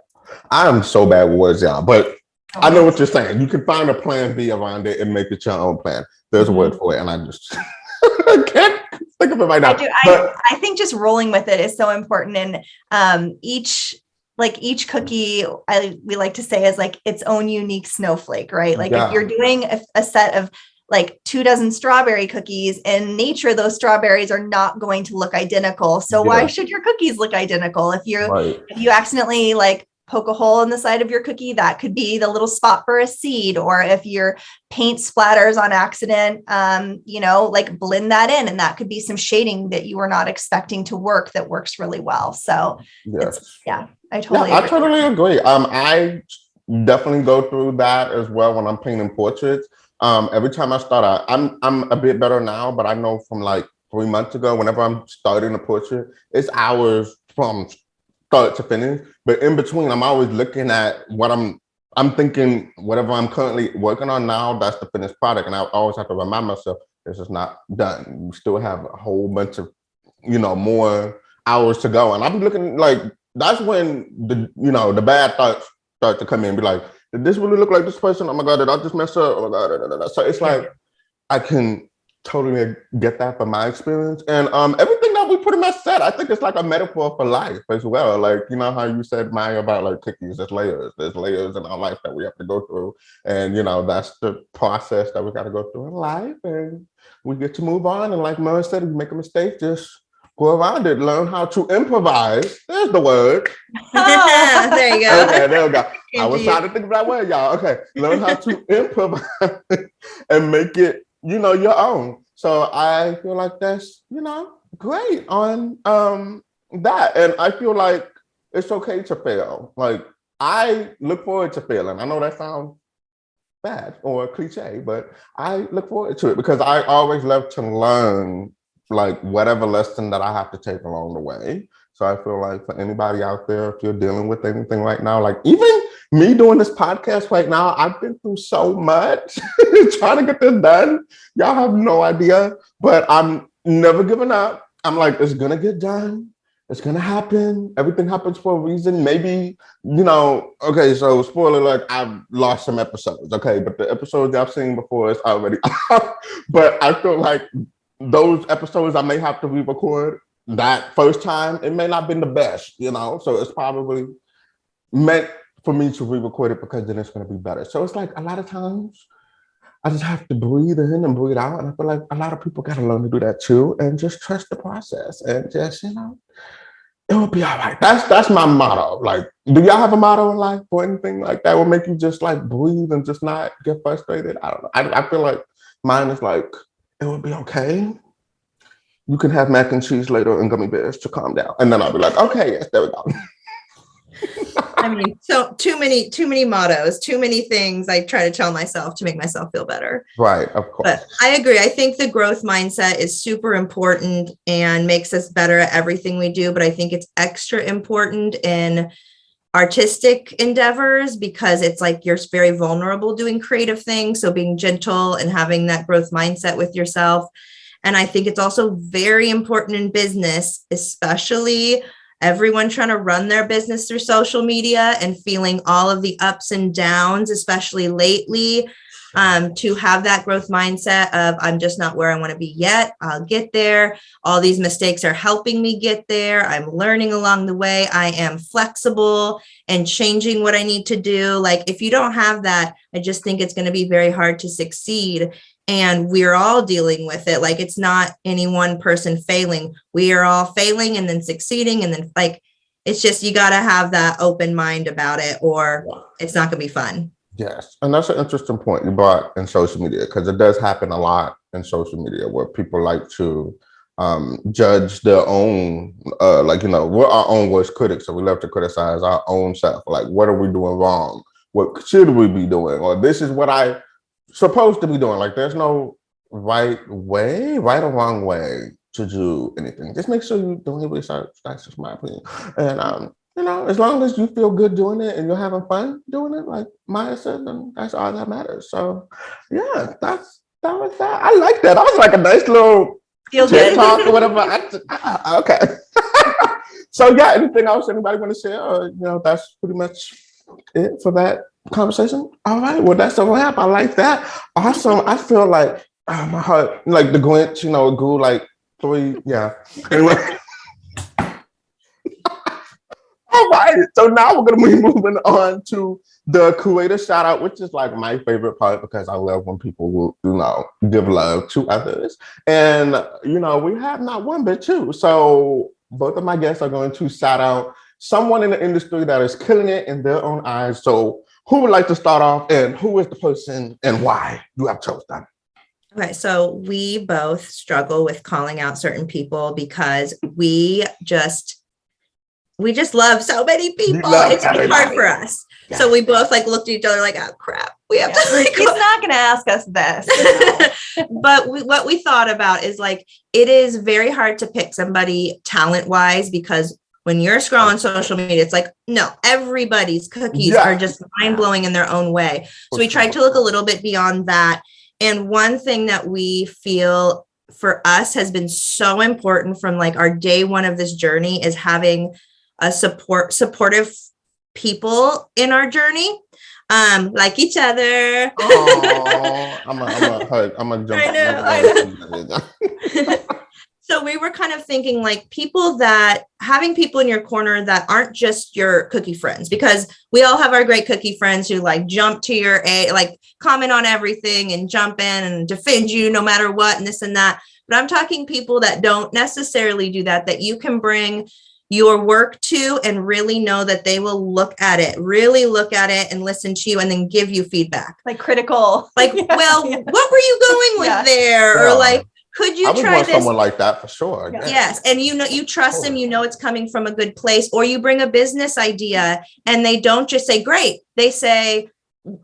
I am so bad with words, y'all, but I know what you're saying. You can find a plan B around it and make it your own plan. There's a word for it, and I just I can't think of it right now. I think just rolling with it is so important. And each cookie, we like to say, is like its own unique snowflake, right? Like if you're doing a set of like 24 strawberry cookies, in nature, those strawberries are not going to look identical. So why should your cookies look identical? If you accidentally like poke a hole in the side of your cookie, that could be the little spot for a seed. Or if your paint splatters on accident, like blend that in, and that could be some shading that you were not expecting to work that works really well. So I totally agree. I definitely go through that as well when I'm painting portraits. Every time I start out, I'm a bit better now, but I know from like 3 months ago, whenever I'm starting a portrait, it's hours from start to finish. But in between, I'm always looking at what I'm thinking, whatever I'm currently working on now, that's the finished product. And I always have to remind myself, this is not done. We still have a whole bunch of, more hours to go. And I'm looking like, that's when the bad thoughts start to come in and be like, did this really look like this person? Oh my God, did I just mess up? Oh my God. So it's like, I can totally get that from my experience. And everything that we put in that set, I think it's like a metaphor for life as well. Like, how you said, Maya, about like cookies, there's layers in our life that we have to go through. And, that's the process that we got to go through in life. And we get to move on. And like Murrah said, if you make a mistake, just go around it, learn how to improvise. There's the word. There you go. Okay, there we go. I was trying to think of that word, y'all. Okay, learn how to improvise and make it, your own. So I feel like that's, great on that. And I feel like it's okay to fail. Like I look forward to failing. I know that sounds bad or cliche, but I look forward to it because I always love to learn like whatever lesson that I have to take along the way. So I feel like for anybody out there, if you're dealing with anything right now, like even me doing this podcast right now, I've been through so much trying to get this done. Y'all have no idea, but I'm never giving up. I'm like, it's gonna get done. It's gonna happen. Everything happens for a reason. Maybe, okay, so spoiler alert, I've lost some episodes. Okay, but the episodes I've seen before is already up. But I feel like those episodes I may have to re-record that first time. It may not have been the best, so it's probably meant for me to re-record it because then it's gonna be better. So it's like a lot of times I just have to breathe in and breathe out. And I feel like a lot of people got to learn to do that too and just trust the process and just, it will be all right. That's my motto. Like, do y'all have a motto in life or anything like that will make you just like breathe and just not get frustrated? I don't know. I feel like mine is like, it will be okay. You can have mac and cheese later and gummy bears to calm down. And then I'll be like, okay, yes, there we go. I mean, so too many mottos, too many things I try to tell myself to make myself feel better. Right, of course. But I agree. I think the growth mindset is super important and makes us better at everything we do. But I think it's extra important in artistic endeavors because it's like you're very vulnerable doing creative things. So being gentle and having that growth mindset with yourself. And I think it's also very important in business, especially everyone trying to run their business through social media and feeling all of the ups and downs, especially lately, to have that growth mindset of I'm just not where I want to be yet. I'll get there. All these mistakes are helping me get there. I'm learning along the way. I am flexible and changing what I need to do. Like if you don't have that, I just think it's going to be very hard to succeed. And we're all dealing with it. Like it's not any one person failing. We are all failing and then succeeding. And then like, it's just, you got to have that open mind about it or it's not going to be fun. Yes. And that's an interesting point you brought in social media because it does happen a lot in social media where people like to judge their own, we're our own worst critics. So we love to criticize our own self. Like, what are we doing wrong? What should we be doing? Or this is what I supposed to be doing. Like there's no right or wrong way to do anything. Just make sure you don't research. That's just my opinion. And as long as you feel good doing it and you're having fun doing it, like Maya said, then that's all that matters. So yeah, that was that. I like that. That was like a nice little talk or whatever. Okay. So yeah, anything else anybody want to share? Or that's pretty much it for that conversation. All right, well that's a wrap. I like that. Awesome. I feel like my heart, like the Grinch, it grew like 3. Yeah. Anyway. All right. So now we're gonna be moving on to the creator shout out, which is like my favorite part because I love when people will, give love to others. And we have not one but two. So both of my guests are going to shout out someone in the industry that is killing it in their own eyes. So who would like to start off and who is the person and why you have chosen them? Okay, so we both struggle with calling out certain people because we just love so many people. It's hard for us. Yeah. So we both looked at each other like, oh crap, we have to. He's not going to ask us this. But what we thought about is it is very hard to pick somebody talent wise because when you're scrolling social media, it's no, everybody's cookies are just mind blowing in their own way. So we tried to look a little bit beyond that. And one thing that we feel for us has been so important from our day one of this journey is having a supportive people in our journey, like each other. Oh, I'm a jump. I know. So we were kind of thinking having people in your corner that aren't just your cookie friends, because we all have our great cookie friends who jump to your comment on everything and jump in and defend you no matter what and this and that. But I'm talking people that don't necessarily do that you can bring your work to and really know that they will really look at it and listen to you and then give you feedback. Critical. What were you going with there? Or could you try this? Someone like that for sure. Yes. And you trust them, it's coming from a good place. Or you bring a business idea and they don't just say, great. They say,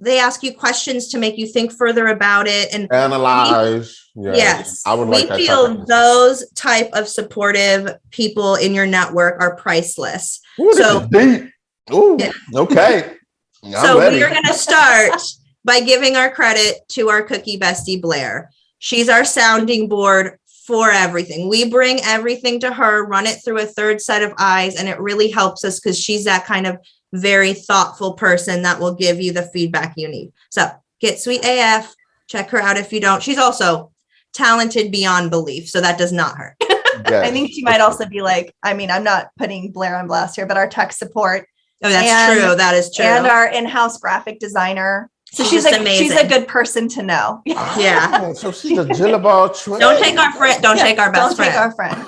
they ask you questions to make you think further about it and analyze. Yes, I would like that. We feel those type of supportive people in your network are priceless. Ooh, this is deep. Ooh, yeah. Okay. So we are going to start by giving our credit to our cookie bestie, Blair. She's our sounding board for everything. We bring everything to her, run it through a third set of eyes, and it really helps us because she's that kind of very thoughtful person that will give you the feedback you need. So get Sweet AF. Check her out if you don't. She's also talented beyond belief, so that does not hurt. Yes. I think she might also be like, I mean, I'm not putting Blair on blast here, but our tech support. Oh, that's true. That is true. And our in-house graphic designer. So she's a good person to know. Yeah. So she's a jillable. Don't take our friend. Don't take our best friend. Don't take our friend.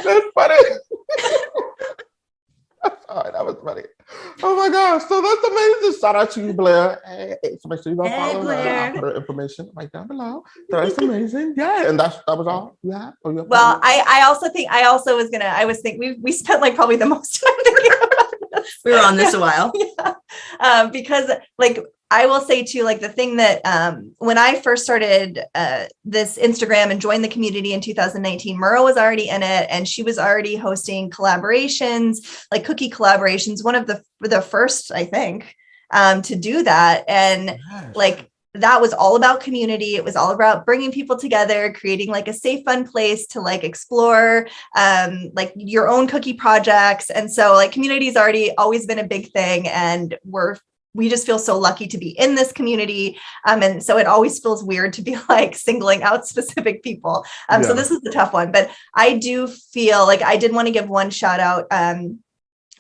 That's funny. Sorry, that was funny. Oh my gosh. So that's amazing. Shout out to you, Blair. Hey, so make sure you go follow her. I'll put her information right down below. So that's amazing. Yeah. And that was all you had? Well, I was thinking we spent like probably the most time thinking about this. We were on this a while. Yeah. Because like I will say too, like the thing that when I first started this Instagram and joined the community in 2019, Murrah was already in it and she was already hosting collaborations, like cookie collaborations, one of the first, I think, to do that. And like that was all about community. It was all about bringing people together, creating like a safe, fun place to like explore like your own cookie projects. And so like community has always been a big thing. And we just feel so lucky to be in this community. And so it always feels weird to be like singling out specific people. So this is a tough one, but I do feel like I did want to give one shout out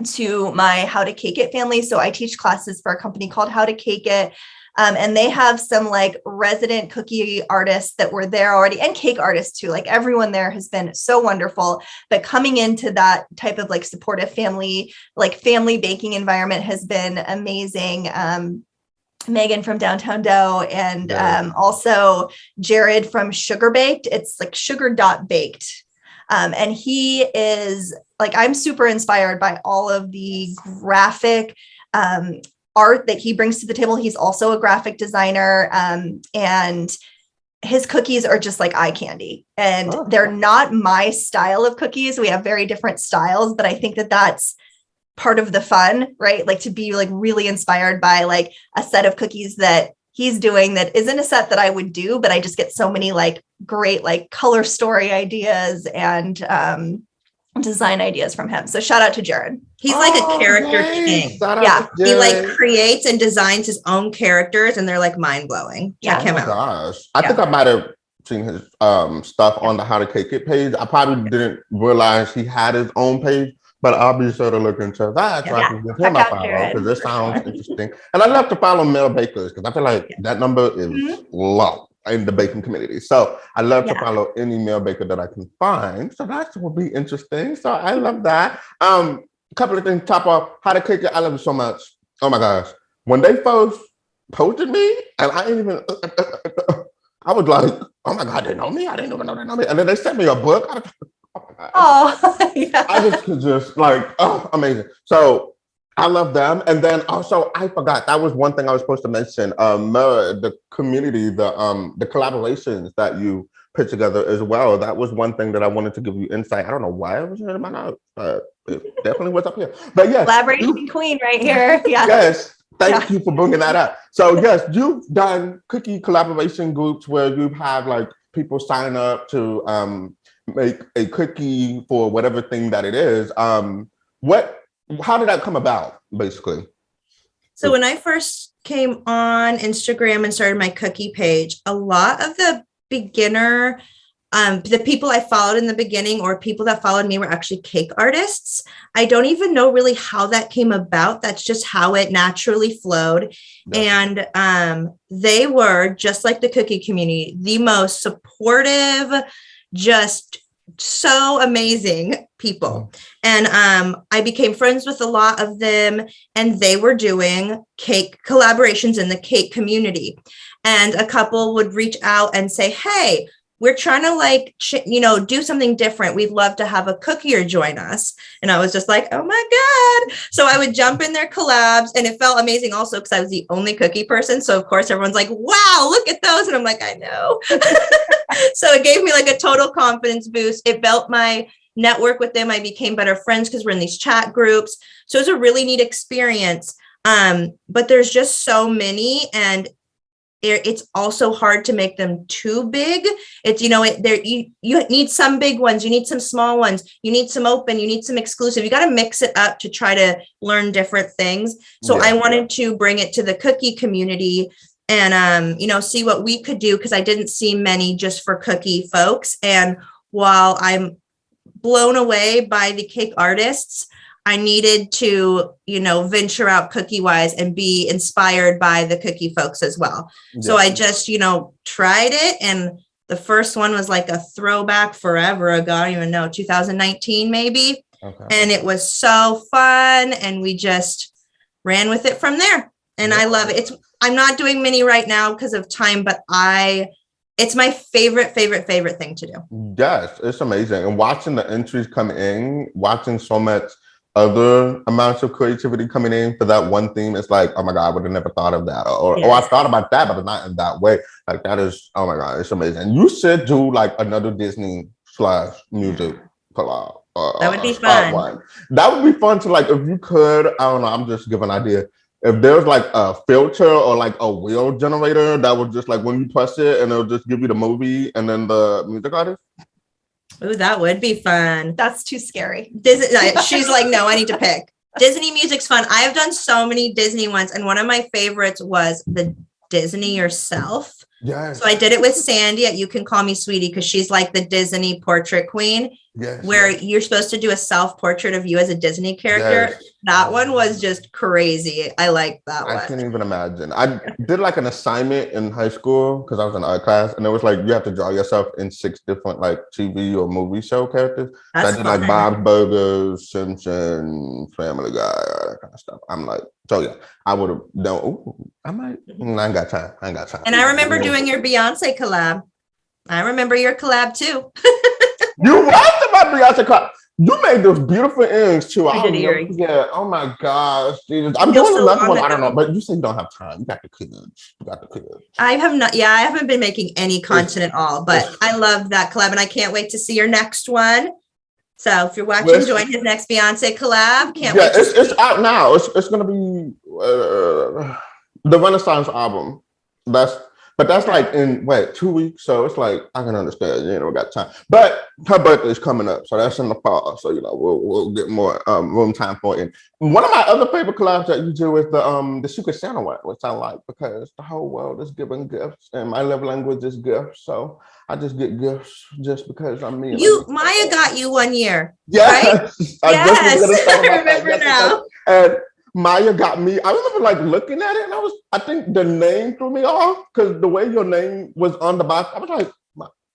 to my How to Cake It family. So I teach classes for a company called How to Cake It. And they have some like resident cookie artists that were there already and cake artists too. Like everyone there has been so wonderful, but coming into that type of like supportive family baking environment has been amazing. Megan from Downtown Dough and also Jared from Sugar Baked. It's like sugar.baked. And he is like, I'm super inspired by all of the graphic art that he brings to the table. He's also a graphic designer, and his cookies are just like eye candy. And they're not my style of cookies. We have very different styles, but I think that that's part of the fun, right? Like to be like really inspired by like a set of cookies that he's doing that isn't a set that I would do, but I just get so many like great like color story ideas and design ideas from him. So shout out to Jared. He's like a character king. Yeah. He like creates and designs his own characters and they're like mind blowing. Check him out. Gosh. I think I might have seen his stuff on the How to Cake It page. I probably didn't realize he had his own page, but I'll be sure to look into that so I can give him a follow because this sounds interesting. And I love to follow male bakers because I feel like that number is low in the baking community. So I love to follow any male baker that I can find. So that will be interesting. So I love that. A couple of things top off. How to Cake It. I love it so much. Oh my gosh. When they first posted me, and I didn't even, I was like, oh my God, they know me? I didn't even know they know me. And then they sent me a book. I just could just like, amazing. So I love them. And then also, I forgot, that was one thing I was supposed to mention. The community, the collaborations that you put together as well. That was one thing that I wanted to give you insight. I don't know why it was in my notes, but it definitely was up here. But yes. Collaboration queen right here. Yeah. Yes. Thank you for bringing that up. So yes, you've done cookie collaboration groups where you have like people sign up to make a cookie for whatever thing that it is. How did that come about, basically? So when I first came on Instagram and started my cookie page, a lot of the beginner, the people I followed in the beginning or people that followed me were actually cake artists. I don't even know really how that came about. That's just how it naturally flowed. Yeah. And they were, just like the cookie community, the most supportive, just so amazing people. And I became friends with a lot of them, and they were doing cake collaborations in the cake community. And a couple would reach out and say, hey, we're trying to like, do something different. We'd love to have a cookier join us. And I was just like, oh my God. So I would jump in their collabs, and it felt amazing also because I was the only cookie person. So of course everyone's like, wow, look at those. And I'm like, I know. So it gave me like a total confidence boost. It built my network with them. I became better friends because we're in these chat groups. So it was a really neat experience. But there's just so many, and it's also hard to make them too big. It's, you need some big ones, you need some small ones, you need some open, you need some exclusive. You got to mix it up to try to learn different things. So I wanted to bring it to the cookie community and, see what we could do, because I didn't see many just for cookie folks. And while I'm blown away by the cake artists, I needed to, venture out cookie wise and be inspired by the cookie folks as well. Yeah. So I just, tried it. And the first one was like a throwback forever ago. I don't even know, 2019, maybe. Okay. And it was so fun. And we just ran with it from there. And I love it. I'm not doing mini right now because of time, but it's my favorite thing to do. Yes, it's amazing. And watching the entries come in, watching so much other amounts of creativity coming in for that one theme, it's like, oh my God, I would have never thought of that. Or I thought about that, but not in that way. Like that is, oh my God, it's amazing. You should do like another Disney / music collab. That would be fun. That would be fun to like, if you could, I don't know, I'm just giving an idea. If there's like a filter or like a wheel generator that would just like, when you press it and it'll just give you the movie and then the music artist. Ooh, that would be fun. That's too scary. She's like, no, I need to pick. Disney music's fun. I have done so many Disney ones, and one of my favorites was the Disney Yourself. Yes. So I did it with Sandy at You Can Call Me Sweetie, because she's like the Disney portrait queen. Yes. Where you're supposed to do a self-portrait of you as a Disney character. Yes. That one was just crazy. I like that one. I can't even imagine. I did like an assignment in high school because I was in art class, and it was like you have to draw yourself in 6 different like TV or movie show characters. So I did like Bob's Burgers, Simpsons, Family Guy, all that kind of stuff. I'm like, so yeah, I would have done. Ooh, I ain't got time. And I remember doing your Beyonce collab. I remember your collab too. You watched my Beyonce collab. You made those beautiful earrings too. I did earrings. Yeah. Oh my gosh. Jesus. I'm doing another one. I don't know, but you say you don't have time. You got the kids. I have not. Yeah, I haven't been making any content at all, but I love that collab, and I can't wait to see your next one. So if you're watching, join his next Beyonce collab. Can't wait. It's out now. It's gonna be the Renaissance album. But that's like in 2 weeks, so it's like I can understand. We got time. But her birthday is coming up, so that's in the fall. So we'll get more room time for it. One of my other favorite collabs that you do is the Secret Santa one, which I like because the whole world is giving gifts, and my love language is gifts. So I just get gifts just because I'm me. Maya got you one year. Yes, right? Yes, I remember now. And Maya got me. I remember like looking at it, and I think the name threw me off because the way your name was on the box, I was like,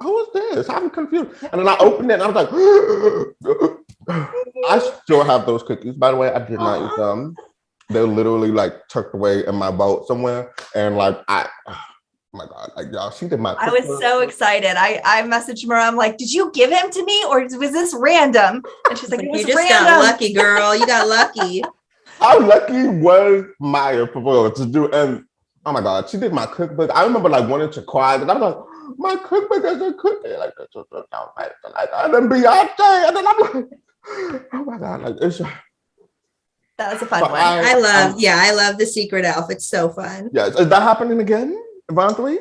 who is this? I'm confused. And then I opened it, and I was like, I still have those cookies. By the way, I did not eat them. They're literally like tucked away in my vault somewhere. And like, oh my God, like y'all, she did my I was so excited. I messaged Murrah. I'm like, did you give him to me or was this random? And she's like, you just got lucky, girl. You got lucky. How lucky was Maya to do? And oh my God, she did my cookbook. I remember like wanting to cry, and I was like, my cookbook is a cookie. Like, and then Beyonce, and then I'm like, oh my God, like it's. That was a fun one. I love the Secret Elf. It's so fun. Yes, is that happening again? Round 3?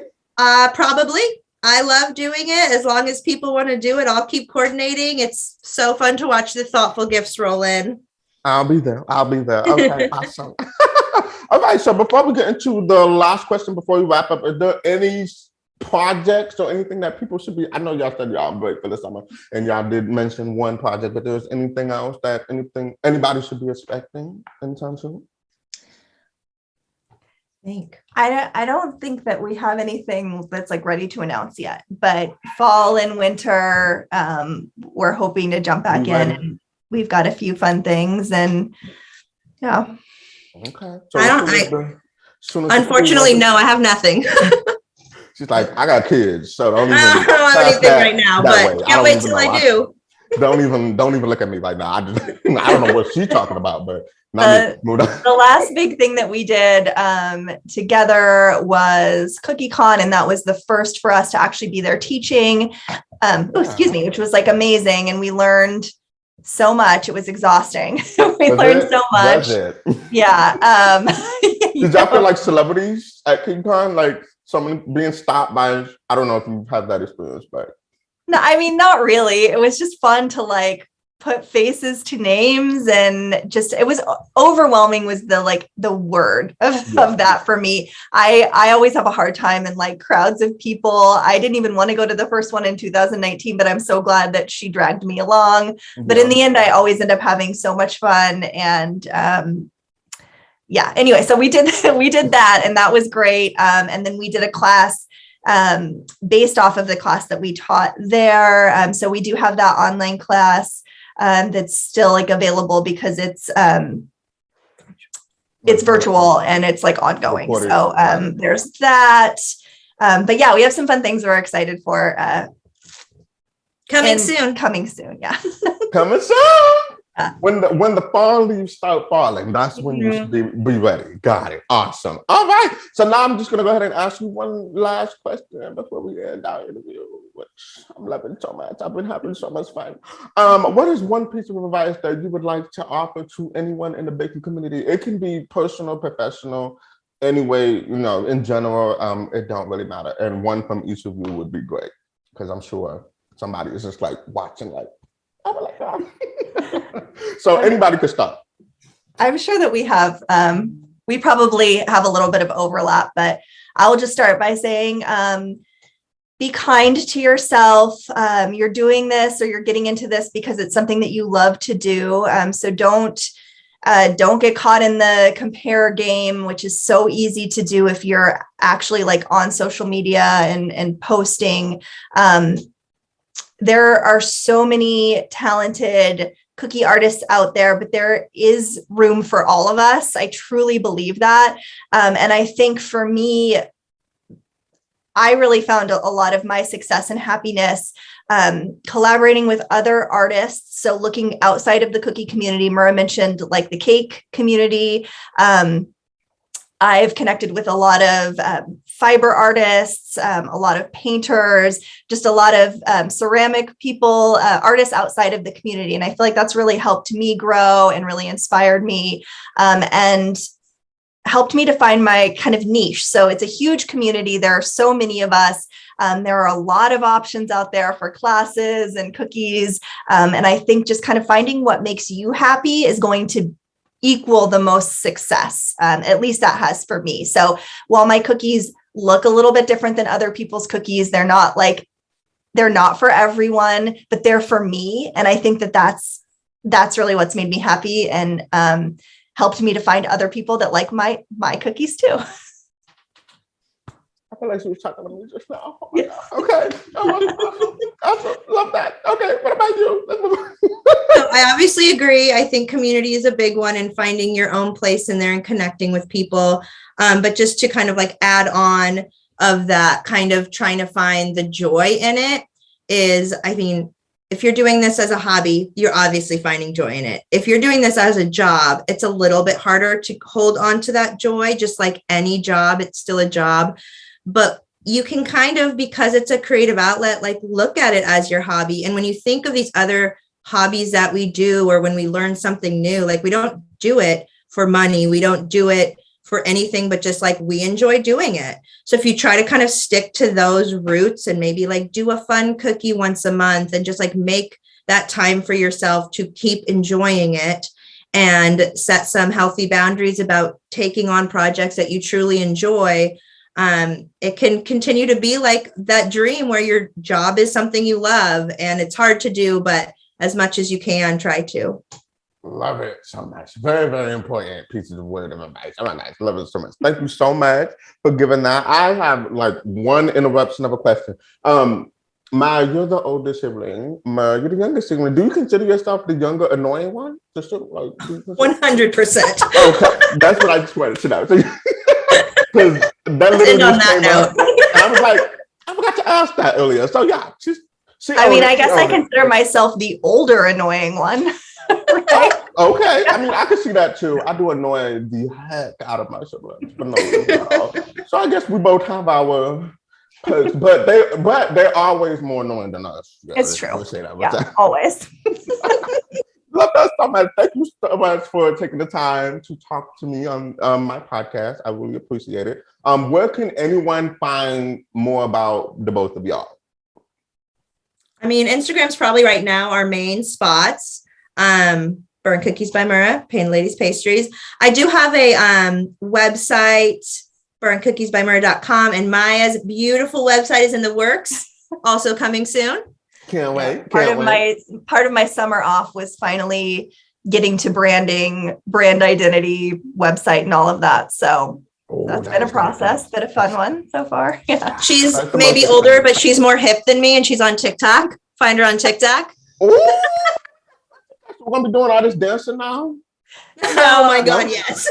Probably. I love doing it. As long as people want to do it, I'll keep coordinating. It's so fun to watch the thoughtful gifts roll in. I'll be there. Okay, awesome. All right, so before we get into the last question, before we wrap up, is there any projects or anything that people should be? I know y'all said y'all break for the summer, and y'all did mention one project, but there's anything else that anybody should be expecting anytime soon? I don't think that we have anything that's like ready to announce yet, but fall and winter, we're hoping to jump back in, and we've got a few fun things, and yeah. Okay. So unfortunately, no, I have nothing. She's like, I got kids, so don't even I don't have anything right now, but can't wait till I do. Don't even look at me like that. I don't know what she's talking about, but the last big thing that we did together was CookieCon, and that was the first for us to actually be there teaching. Which was like amazing, and we learned so much. It was exhausting. We learned so much. Yeah. Did y'all feel like celebrities at CookieCon? Like someone being stopped by, I don't know if you've had that experience, but. No, I mean, not really. It was just fun to like put faces to names, and just, it was overwhelming was the word of that for me. I always have a hard time in like crowds of people. I didn't even want to go to the first one in 2019, but I'm so glad that she dragged me along. But in the end, I always end up having so much fun. And anyway, so we did that, and that was great. And then we did a class based off of the class that we taught there. So we do have that online class that's still like available because it's virtual and it's like ongoing. So there's that. But yeah, we have some fun things we're excited for. Coming soon. Yeah. Coming soon. When the fall leaves start falling, that's when you should be ready. Got it. Awesome. All right. So now I'm just gonna go ahead and ask you one last question before we end our interview, which I'm loving so much. I've been having so much fun. What is one piece of advice that you would like to offer to anyone in the baking community? It can be personal, professional, anyway, in general, it don't really matter. And one from each of you would be great, because I'm sure somebody is just like watching, like, I would like that. So anybody could start. I'm sure that we probably have a little bit of overlap, but I will just start by saying, be kind to yourself. You're doing this or you're getting into this because it's something that you love to do. So don't get caught in the compare game, which is so easy to do if you're actually like on social media and posting. There are so many talented cookie artists out there, but there is room for all of us. I truly believe that. And I think for me, I really found a lot of my success and happiness collaborating with other artists. So looking outside of the cookie community, Murrah mentioned like the cake community. I've connected with a lot of fiber artists, a lot of painters, just a lot of ceramic people, artists outside of the community. And I feel like that's really helped me grow and really inspired me and helped me to find my kind of niche. So it's a huge community. There are so many of us. There are a lot of options out there for classes and cookies. And I think just kind of finding what makes you happy is going to equal the most success. At least that has for me. So while my cookies look a little bit different than other people's cookies, they're not for everyone, but they're for me. And I think that that's really what's made me happy and helped me to find other people that like my cookies too. I feel like she was talking to me just now. Oh my God. Okay. Awesome. Love that. Okay. What about you? So I obviously agree. I think community is a big one and finding your own place in there and connecting with people. But just to kind of like add on of that, kind of trying to find the joy in it is, I mean, if you're doing this as a hobby, you're obviously finding joy in it. If you're doing this as a job, it's a little bit harder to hold on to that joy. Just like any job, it's still a job. But you can kind of, because it's a creative outlet, like look at it as your hobby. And when you think of these other hobbies that we do, or when we learn something new, like we don't do it for money. We don't do it for anything, but just like we enjoy doing it. So if you try to kind of stick to those roots and maybe like do a fun cookie once a month and just like make that time for yourself to keep enjoying it and set some healthy boundaries about taking on projects that you truly enjoy, it can continue to be like that dream where your job is something you love and it's hard to do, but as much as you can, try to. Love it so much. Very, very important pieces of word of advice. Oh my gosh, love it so much. Thank you so much for giving that. I have like one interruption of a question. Maya, you're the older sibling. Maya, you're the younger sibling. Do you consider yourself the younger, annoying one? Just like 100%. Okay, that's what I just wanted to know. Because that literally on that note. was like, I forgot to ask that earlier. So yeah, I guess I consider myself the older annoying one. Right? Okay. I mean, I can see that too. I do annoy the heck out of my siblings for no reason at all. So I guess we both have our perks, but they're always more annoying than us. Yeah, it's true. We'll say that. Yeah, always. Love that so much. Thank you so much for taking the time to talk to me on my podcast. I really appreciate it. Where can anyone find more about the both of y'all? I mean, Instagram's probably right now our main spots. Burn Cookies by Murrah, Painted Ladies Pastries. I do have a website, burncookiesbymurrah.com, and Maya's beautiful website is in the works, also coming soon. Can't wait. Part of my summer off was finally getting to branding, brand identity, website, and all of that. So that's been a process, been a fun one so far. Yeah. She's maybe older, but she's more hip than me, and she's on TikTok. Find her on TikTok. We're gonna be doing all this dancing now. Oh my God, yes.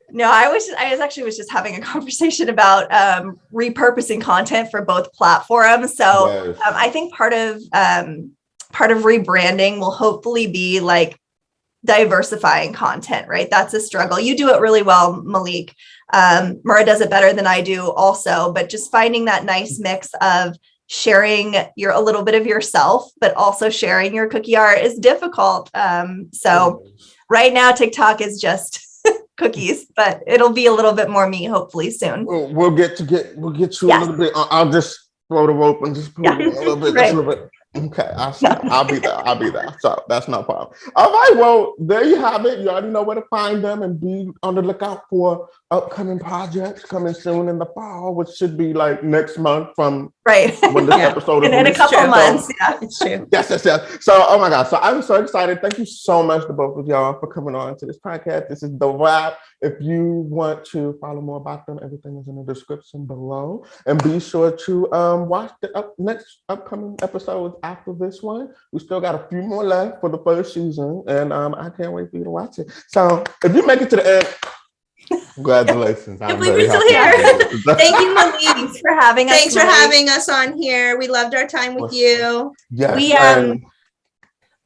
No, I was just having a conversation about repurposing content for both platforms. So Yes. I think part of rebranding will hopefully be like diversifying content, right? That's a struggle. You do it really well, Malek. Murrah does it better than I do also, but just finding that nice mix of sharing a little bit of yourself, but also sharing your cookie art is difficult. So right now TikTok is just cookies, but it'll be a little bit more me hopefully soon. We'll get you a little bit. I'll just throw the rope and just pull a little bit, right. just a little bit. Okay, I'll be there. So that's no problem. All right, well, there you have it. You already know where to find them and be on the lookout for upcoming projects coming soon in the fall, which should be like next month from when this episode is in a couple months. Yeah, it's true. Yes. So, oh my God. So I'm so excited. Thank you so much to both of y'all for coming on to this podcast. This is The Wrap. If you want to follow more about them, everything is in the description below. And be sure to watch the next upcoming episodes after this one. We still got a few more left for the first season, and I can't wait for you to watch it. So if you make it to the end, congratulations. I'm very happy. Thank you, Malek, for having us. Thanks for having us on here. We loved our time with you. Yes.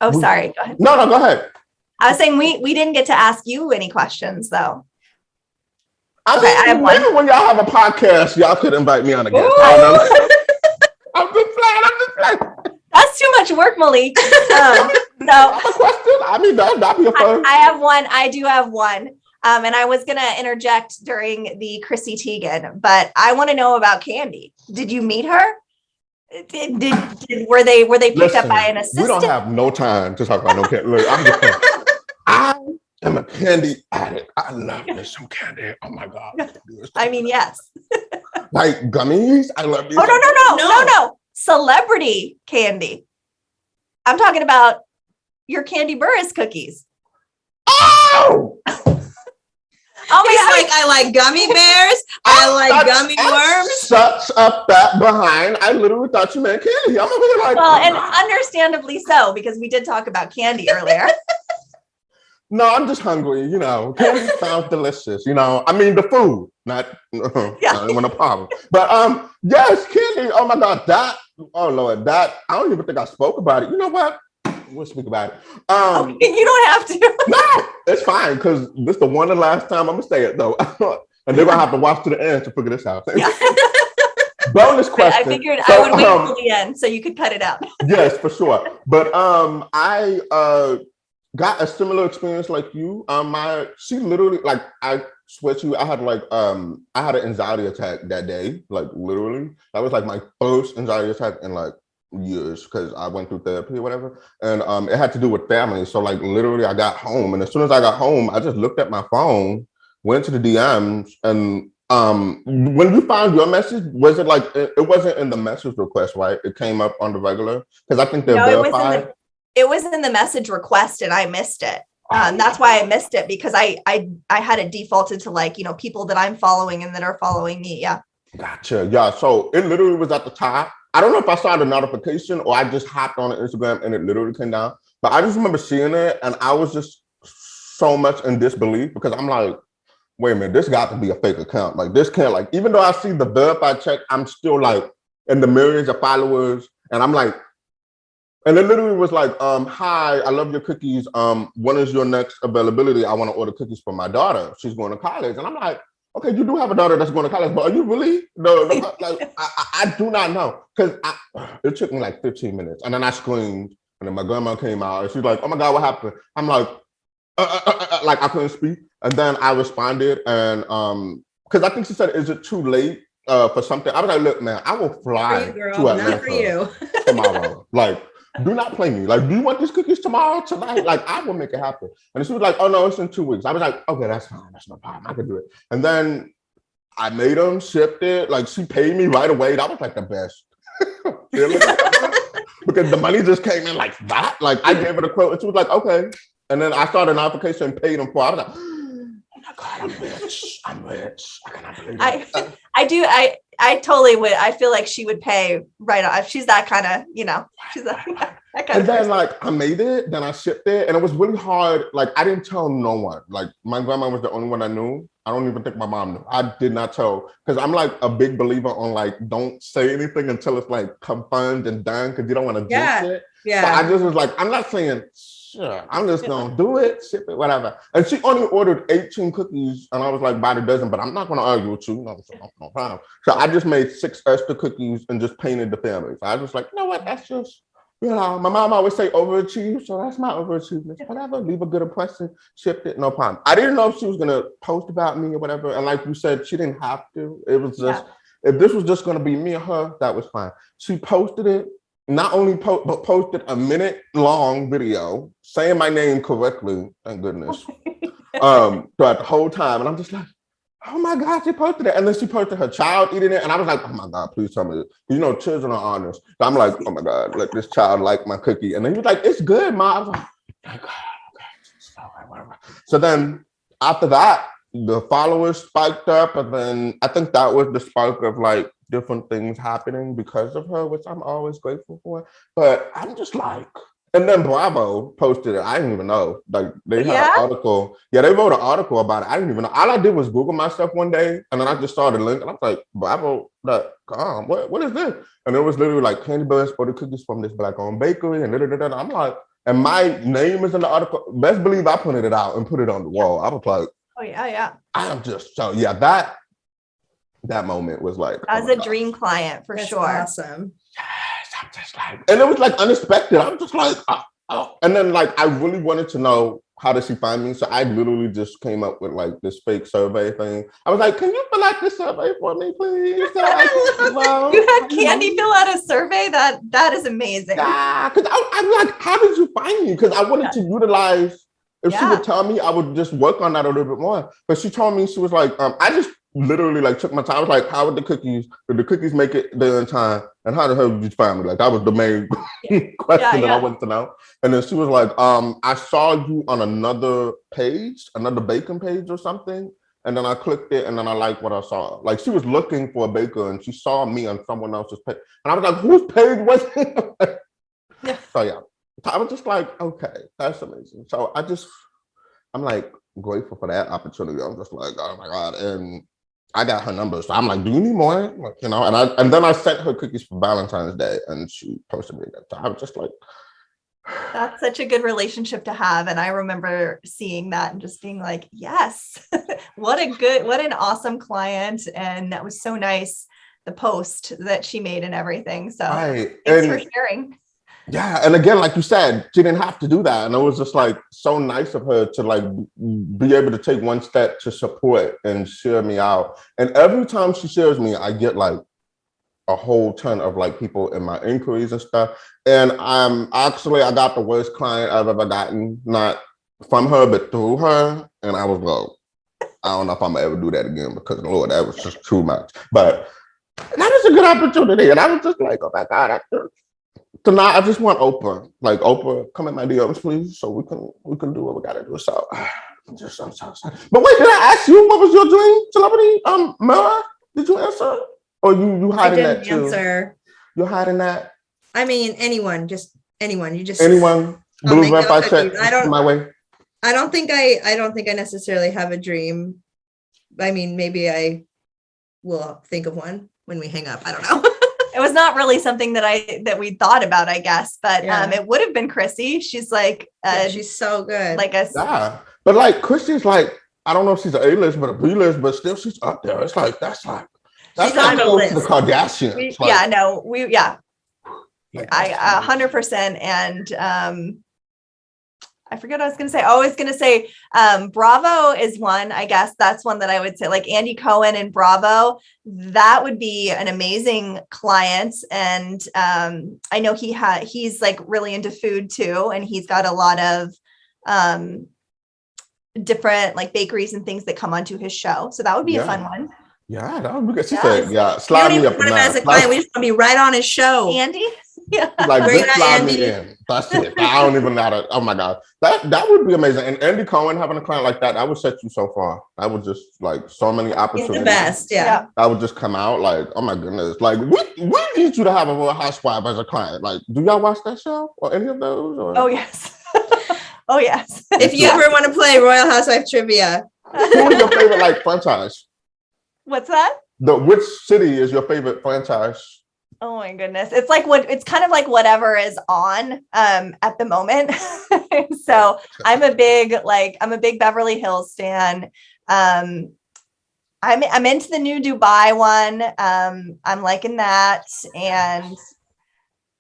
Sorry. Go ahead. No, go ahead. I was saying we didn't get to ask you any questions though. I have maybe one. When y'all have a podcast, y'all could invite me on again. I'm just playing. That's too much work, Malek. No. I have a question. I mean, that'd be a fun. I have one. I do have one. And I was going to interject during the Chrissy Teigen, but I want to know about Candy. Did you meet her? Were they picked up by an assistant? We don't have no time to talk about no Candy. Look, I'm just saying, I am a candy addict. I love me some candy. Oh my God. I mean, yes. Like gummies? I love these. Oh, no. Celebrity candy. I'm talking about your Candy Burris cookies. Oh! I like gummy bears. I like gummy worms. Such a fat behind. I literally thought you meant candy. I'm over here like. Well, and understandably so, because we did talk about candy earlier. No, I'm just hungry. Candy sounds delicious. I mean the food, not even a problem. But yes, candy. Oh my God, that. Oh Lord, that. I don't even think I spoke about it. You know what? We'll speak about it. You don't have to. No, it's fine because this is the one and last time I'm gonna say it though, and they're gonna have to watch to the end to figure this out. Yeah. Bonus question. I figured I would wait till the end so you could cut it out. Yes, for sure. But I got a similar experience like you. She literally I swear to you, I had an anxiety attack that day. Like literally, that was like my first anxiety attack in like years because I went through therapy or whatever, and it had to do with family. So like literally I got home, and as soon as I got home I just looked at my phone, went to the DMs, and when you found your message, was it like it wasn't in the message request, right? It came up on the regular because I think they're verified. It was in the message request and I missed it. That's why I missed it, because I had it defaulted to people that I'm following and that are following me. Yeah. Gotcha. Yeah. So it literally was at the top. I don't know if I saw the notification or I just hopped on Instagram and it literally came down. But I just remember seeing it and I was just so much in disbelief because I'm like, wait a minute, this got to be a fake account. Like this can't, like, even though I see the verified check, I'm still like in the millions of followers. And I'm like, and it literally was like, hi, I love your cookies. When is your next availability? I want to order cookies for my daughter. She's going to college. And I'm like, okay, you do have a daughter that's going to college, but are you really? No, like, I do not know. Because it took me like 15 minutes. And then I screamed. And then my grandma came out and she's like, oh my God, what happened? I'm like, like I couldn't speak. And then I responded. And because I think she said, is it too late for something? I was like, look, man, I will fly to Atlanta tomorrow. Like, do not play me. Like, do you want these cookies tomorrow, tonight? Like, I will make it happen. And she was like, oh no, it's in 2 weeks. I was like, okay, that's fine. That's no problem. I can do it. And then I made them, shipped it. Like, she paid me right away. That was like the best feeling. Because the money just came in like that. Like, I gave her the quote and she was like, okay. And then I started an application and paid them for it. I was like, oh my God, I'm rich. I'm rich. I cannot believe it. I totally would. I feel like she would pay right off. She's that kind of, she's that kind of And then person. like I made it, then I shipped it, and it was really hard. Like I didn't tell no one. Like my grandma was the only one I knew. I don't even think my mom knew. I did not tell because I'm like a big believer on like don't say anything until it's like confirmed and done because you don't want to jinx it. Yeah. So I just was like, I'm not saying sure. I'm just gonna do it, ship it, whatever. And she only ordered 18 cookies, and I was like, by the dozen. But I'm not gonna argue with you. No problem. So I just made 6 extra cookies and just painted the family. So I was like, you know what? That's just. My mom always say overachieve, so that's my overachievement. Whatever, leave a good impression, shipped it, no problem. I didn't know if she was gonna post about me or whatever. And like you said, she didn't have to. It was just, if this was just gonna be me or her, that was fine. She posted it, not only but posted a minute-long video saying my name correctly, thank goodness, throughout the whole time. And I'm just like, oh my God, she posted it. And then she posted her child eating it. And I was like, oh my God, please tell me this. Children are honest. So I'm like, oh my God, let this child like my cookie. And then he was like, it's good, Ma. I was like, thank God, okay. So then after that, the followers spiked up. And then I think that was the spark of like different things happening because of her, which I'm always grateful for. But I'm just like, and then Bravo posted it. I didn't even know. Like they had an article. Yeah, they wrote an article about it. I didn't even know. All I did was Google myself one day, and then I just saw the link, and I was like, Bravo.com. What is this? And it was literally like Candy Buzz ordered cookies from this Black-owned bakery, and I'm like, and my name is in the article. Best believe I printed it out and put it on the wall. I was like, oh yeah. I'm just so that moment was like as a dream client for That's sure. Awesome. I'm just like, and it was like unexpected. I'm just like, oh. And then like I really wanted to know how does she find me? So I literally just came up with like this fake survey thing. I was like, can you fill out this survey for me, please? So you had Candy fill out a survey? That is amazing. Yeah, because I'm like, how did you find me? Because I wanted to utilize. If she would tell me, I would just work on that a little bit more. But she told me, she was like, I just literally like took my time. I was like, how would the cookies? Did the cookies make it there in time? And how the hell did you find me? Like that was the main question that I wanted to know. And then she was like, I saw you on another page, another baking page or something. And then I clicked it and then I liked what I saw. Like she was looking for a baker and she saw me on someone else's page. And I was like, whose page was it? So yeah. I was just like, okay, that's amazing. So I'm like grateful for that opportunity. I'm just like, oh my God. And I got her number. So I'm like, do you need more? Like, and then I sent her cookies for Valentine's Day and she posted me that. So I was just like, that's such a good relationship to have. And I remember seeing that and just being like, yes, what an awesome client. And that was so nice. The post that she made and everything. So thanks for sharing. Yeah. And again, like you said, she didn't have to do that. And it was just like so nice of her to like be able to take one step to support and share me out. And every time she shares me, I get like a whole ton of like people in my inquiries and stuff. And I got the worst client I've ever gotten, not from her, but through her. And I was like, I don't know if I'm gonna ever do that again because Lord, that was just too much. But that is a good opportunity. And I was just like, oh my God, so now I just want Oprah. Like Oprah, come in my DMs, please, so we can do what we gotta do. So I'm so excited. But wait, did I ask you what was your dream celebrity? Murrah, did you answer? Or you hiding that too? Answer. You're hiding that? I mean, anyone. You just anyone. Blue red check my way. I don't think I necessarily have a dream I mean, maybe I will think of one when we hang up. I don't know. It was not really something that we thought about, I guess, but Yeah. it would have been Chrissy. She's like, She's so good. like a Yeah, but like Chrissy's like, I don't know if she's an A-list, but a B-list, but still she's up there. It's like that's She's like on the close to the list. Kardashians. I 100%. And I forget what I was going to say. Oh, I was going to say Bravo is one. I guess that's one that I would say, like Andy Cohen and Bravo. That would be an amazing client. And I know he's like really into food too, and he's got a lot of different like bakeries and things that come onto his show. So that would be a fun one. Yeah, that would be good. She Yes. said, slide me up in as a client. We just want to be right on his show. Andy. Yeah. like Bring just that slide Andy. me in. That's it. I don't even know how to. Oh my god, that would be amazing. And Andy Cohen having a client like that would set you so far. That would just like so many He's opportunities. the best. Yeah. That would just come out like, oh my goodness. Like we need you to have a Real Housewife as a client. Like, do y'all watch that show or any of those? Or? Oh yes. Oh yes. If you ever want to play Royal Housewife trivia, Who is your favorite like franchise? What's that? Which city is your favorite franchise? Oh my goodness. It's like it's kind of like whatever is on at the moment. So I'm a big Beverly Hills stan. I'm into the new Dubai one. I'm liking that. And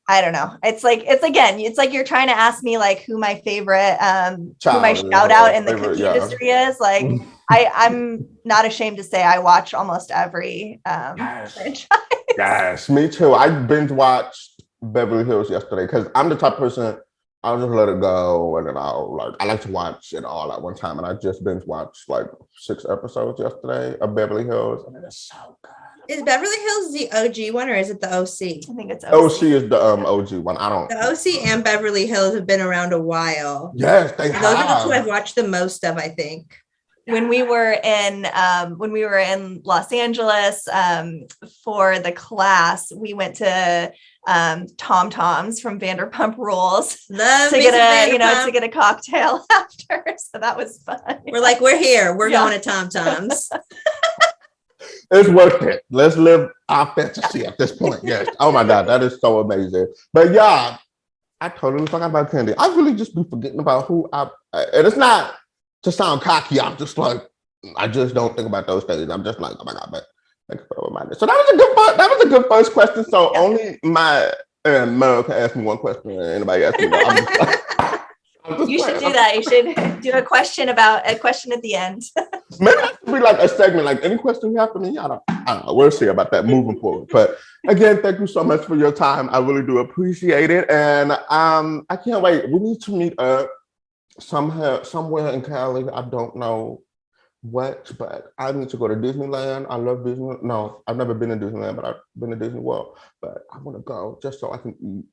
I don't know. It's like you're trying to ask me like who my favorite who my shout out in the cookie industry is. Like I'm not ashamed to say I watch almost every franchise. Yes, me too. I binge watched Beverly Hills yesterday because I'm the type of person I'll just let it go and then I like to watch it all at one time. And I just binge watched like 6 episodes yesterday of Beverly Hills, and it is so good. is Beverly Hills the OG one or is it the OC? I think it's OC is the OG one. The OC and Beverly Hills have been around a while. Yes, they Those are the have. two I've watched the most of, I think. When we were in Los Angeles for the class, we went to Tom Tom's from Vanderpump Rules Love to me get some Vanderpump. to get a cocktail after. So that was fun. We're here. We're Yeah. going to Tom Tom's. It's worth it. Let's live our fantasy at this point. Yes. Oh my God, that is so amazing. But yeah, I totally forgot about Candy. I really just be forgetting about who and it's not to sound cocky. I'm just like, I just don't think about those things. I'm just like, oh my God, but thank you for the reminder. So that was a good first question. So only my Murrah can ask me one question and anybody else. You should do that. You should do a question at the end. Maybe it should be like a segment, like any question you have for me. I don't know. We'll see about that moving forward. But again, thank you so much for your time. I really do appreciate it. And I can't wait. We need to meet up somewhere in Cali. I don't know what, but I need to go to Disneyland. I love Disney. No, I've never been to Disneyland, but I've been to Disney World. But I want to go just so I can eat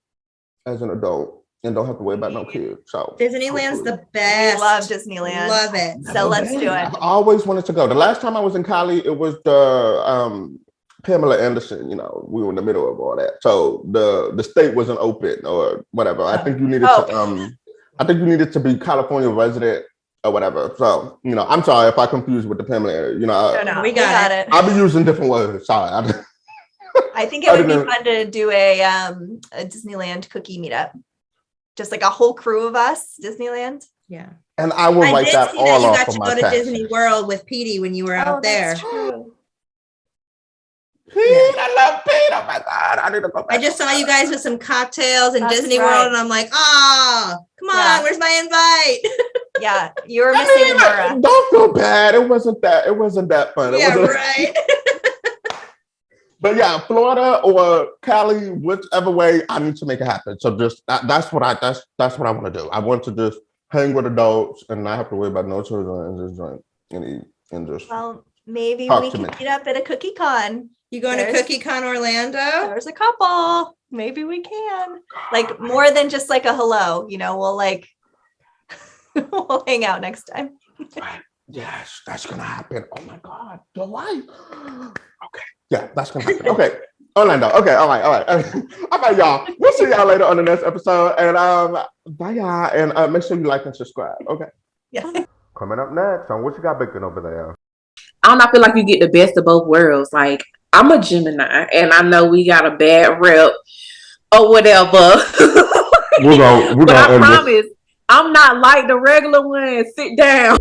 as an adult and don't have to worry about no kids. So Disneyland's the best. Love Disneyland. Love it. So let's do it. I've always wanted to go. The last time I was in Cali, it was the Pamela Anderson. You know, we were in the middle of all that, so the state wasn't open or whatever. I think you needed to. I think you needed to be California resident or whatever. So you know, I'm sorry if I confused with the Pamela. You know, No, we got it. I'll be using different words. Sorry. I think it would be fun to do a Disneyland cookie meetup. Just like a whole crew of us, Disneyland. Yeah. And I will write that all off of my You got to go to taxes. Disney World with Petey when you were out there. True. Pete, I love Pete. Oh my God, I need to go back. I just saw you guys with some cocktails in That's Disney right. World, and I'm like, come on, where's my invite? Yeah, you were missing Murrah. Don't feel bad. It wasn't that fun. Yeah, right. But yeah, Florida or Cali, whichever way, I need to make it happen. So just that's what I want to do. I want to just hang with adults and not have to worry about no children and just drink and eat and just. Well, maybe we can meet up at a cookie con. You going to Cookie Con Orlando? There's a couple. Maybe we can. Like more than just like a hello. You know, we'll like we'll hang out next time. Yes, that's gonna happen. Oh my God, the light. Okay. Yeah, that's gonna happen. Okay, Orlando. Okay, all right. All right, y'all. We'll see y'all later on the next episode. And bye, y'all. And make sure you like and subscribe. Okay. Yeah. Coming up next on What You Got Baking Over There. I don't know, I feel like you get the best of both worlds. Like, I'm a Gemini, and I know we got a bad rep or whatever. We're But I gonna end this. promise, I'm not like the regular one. Sit down.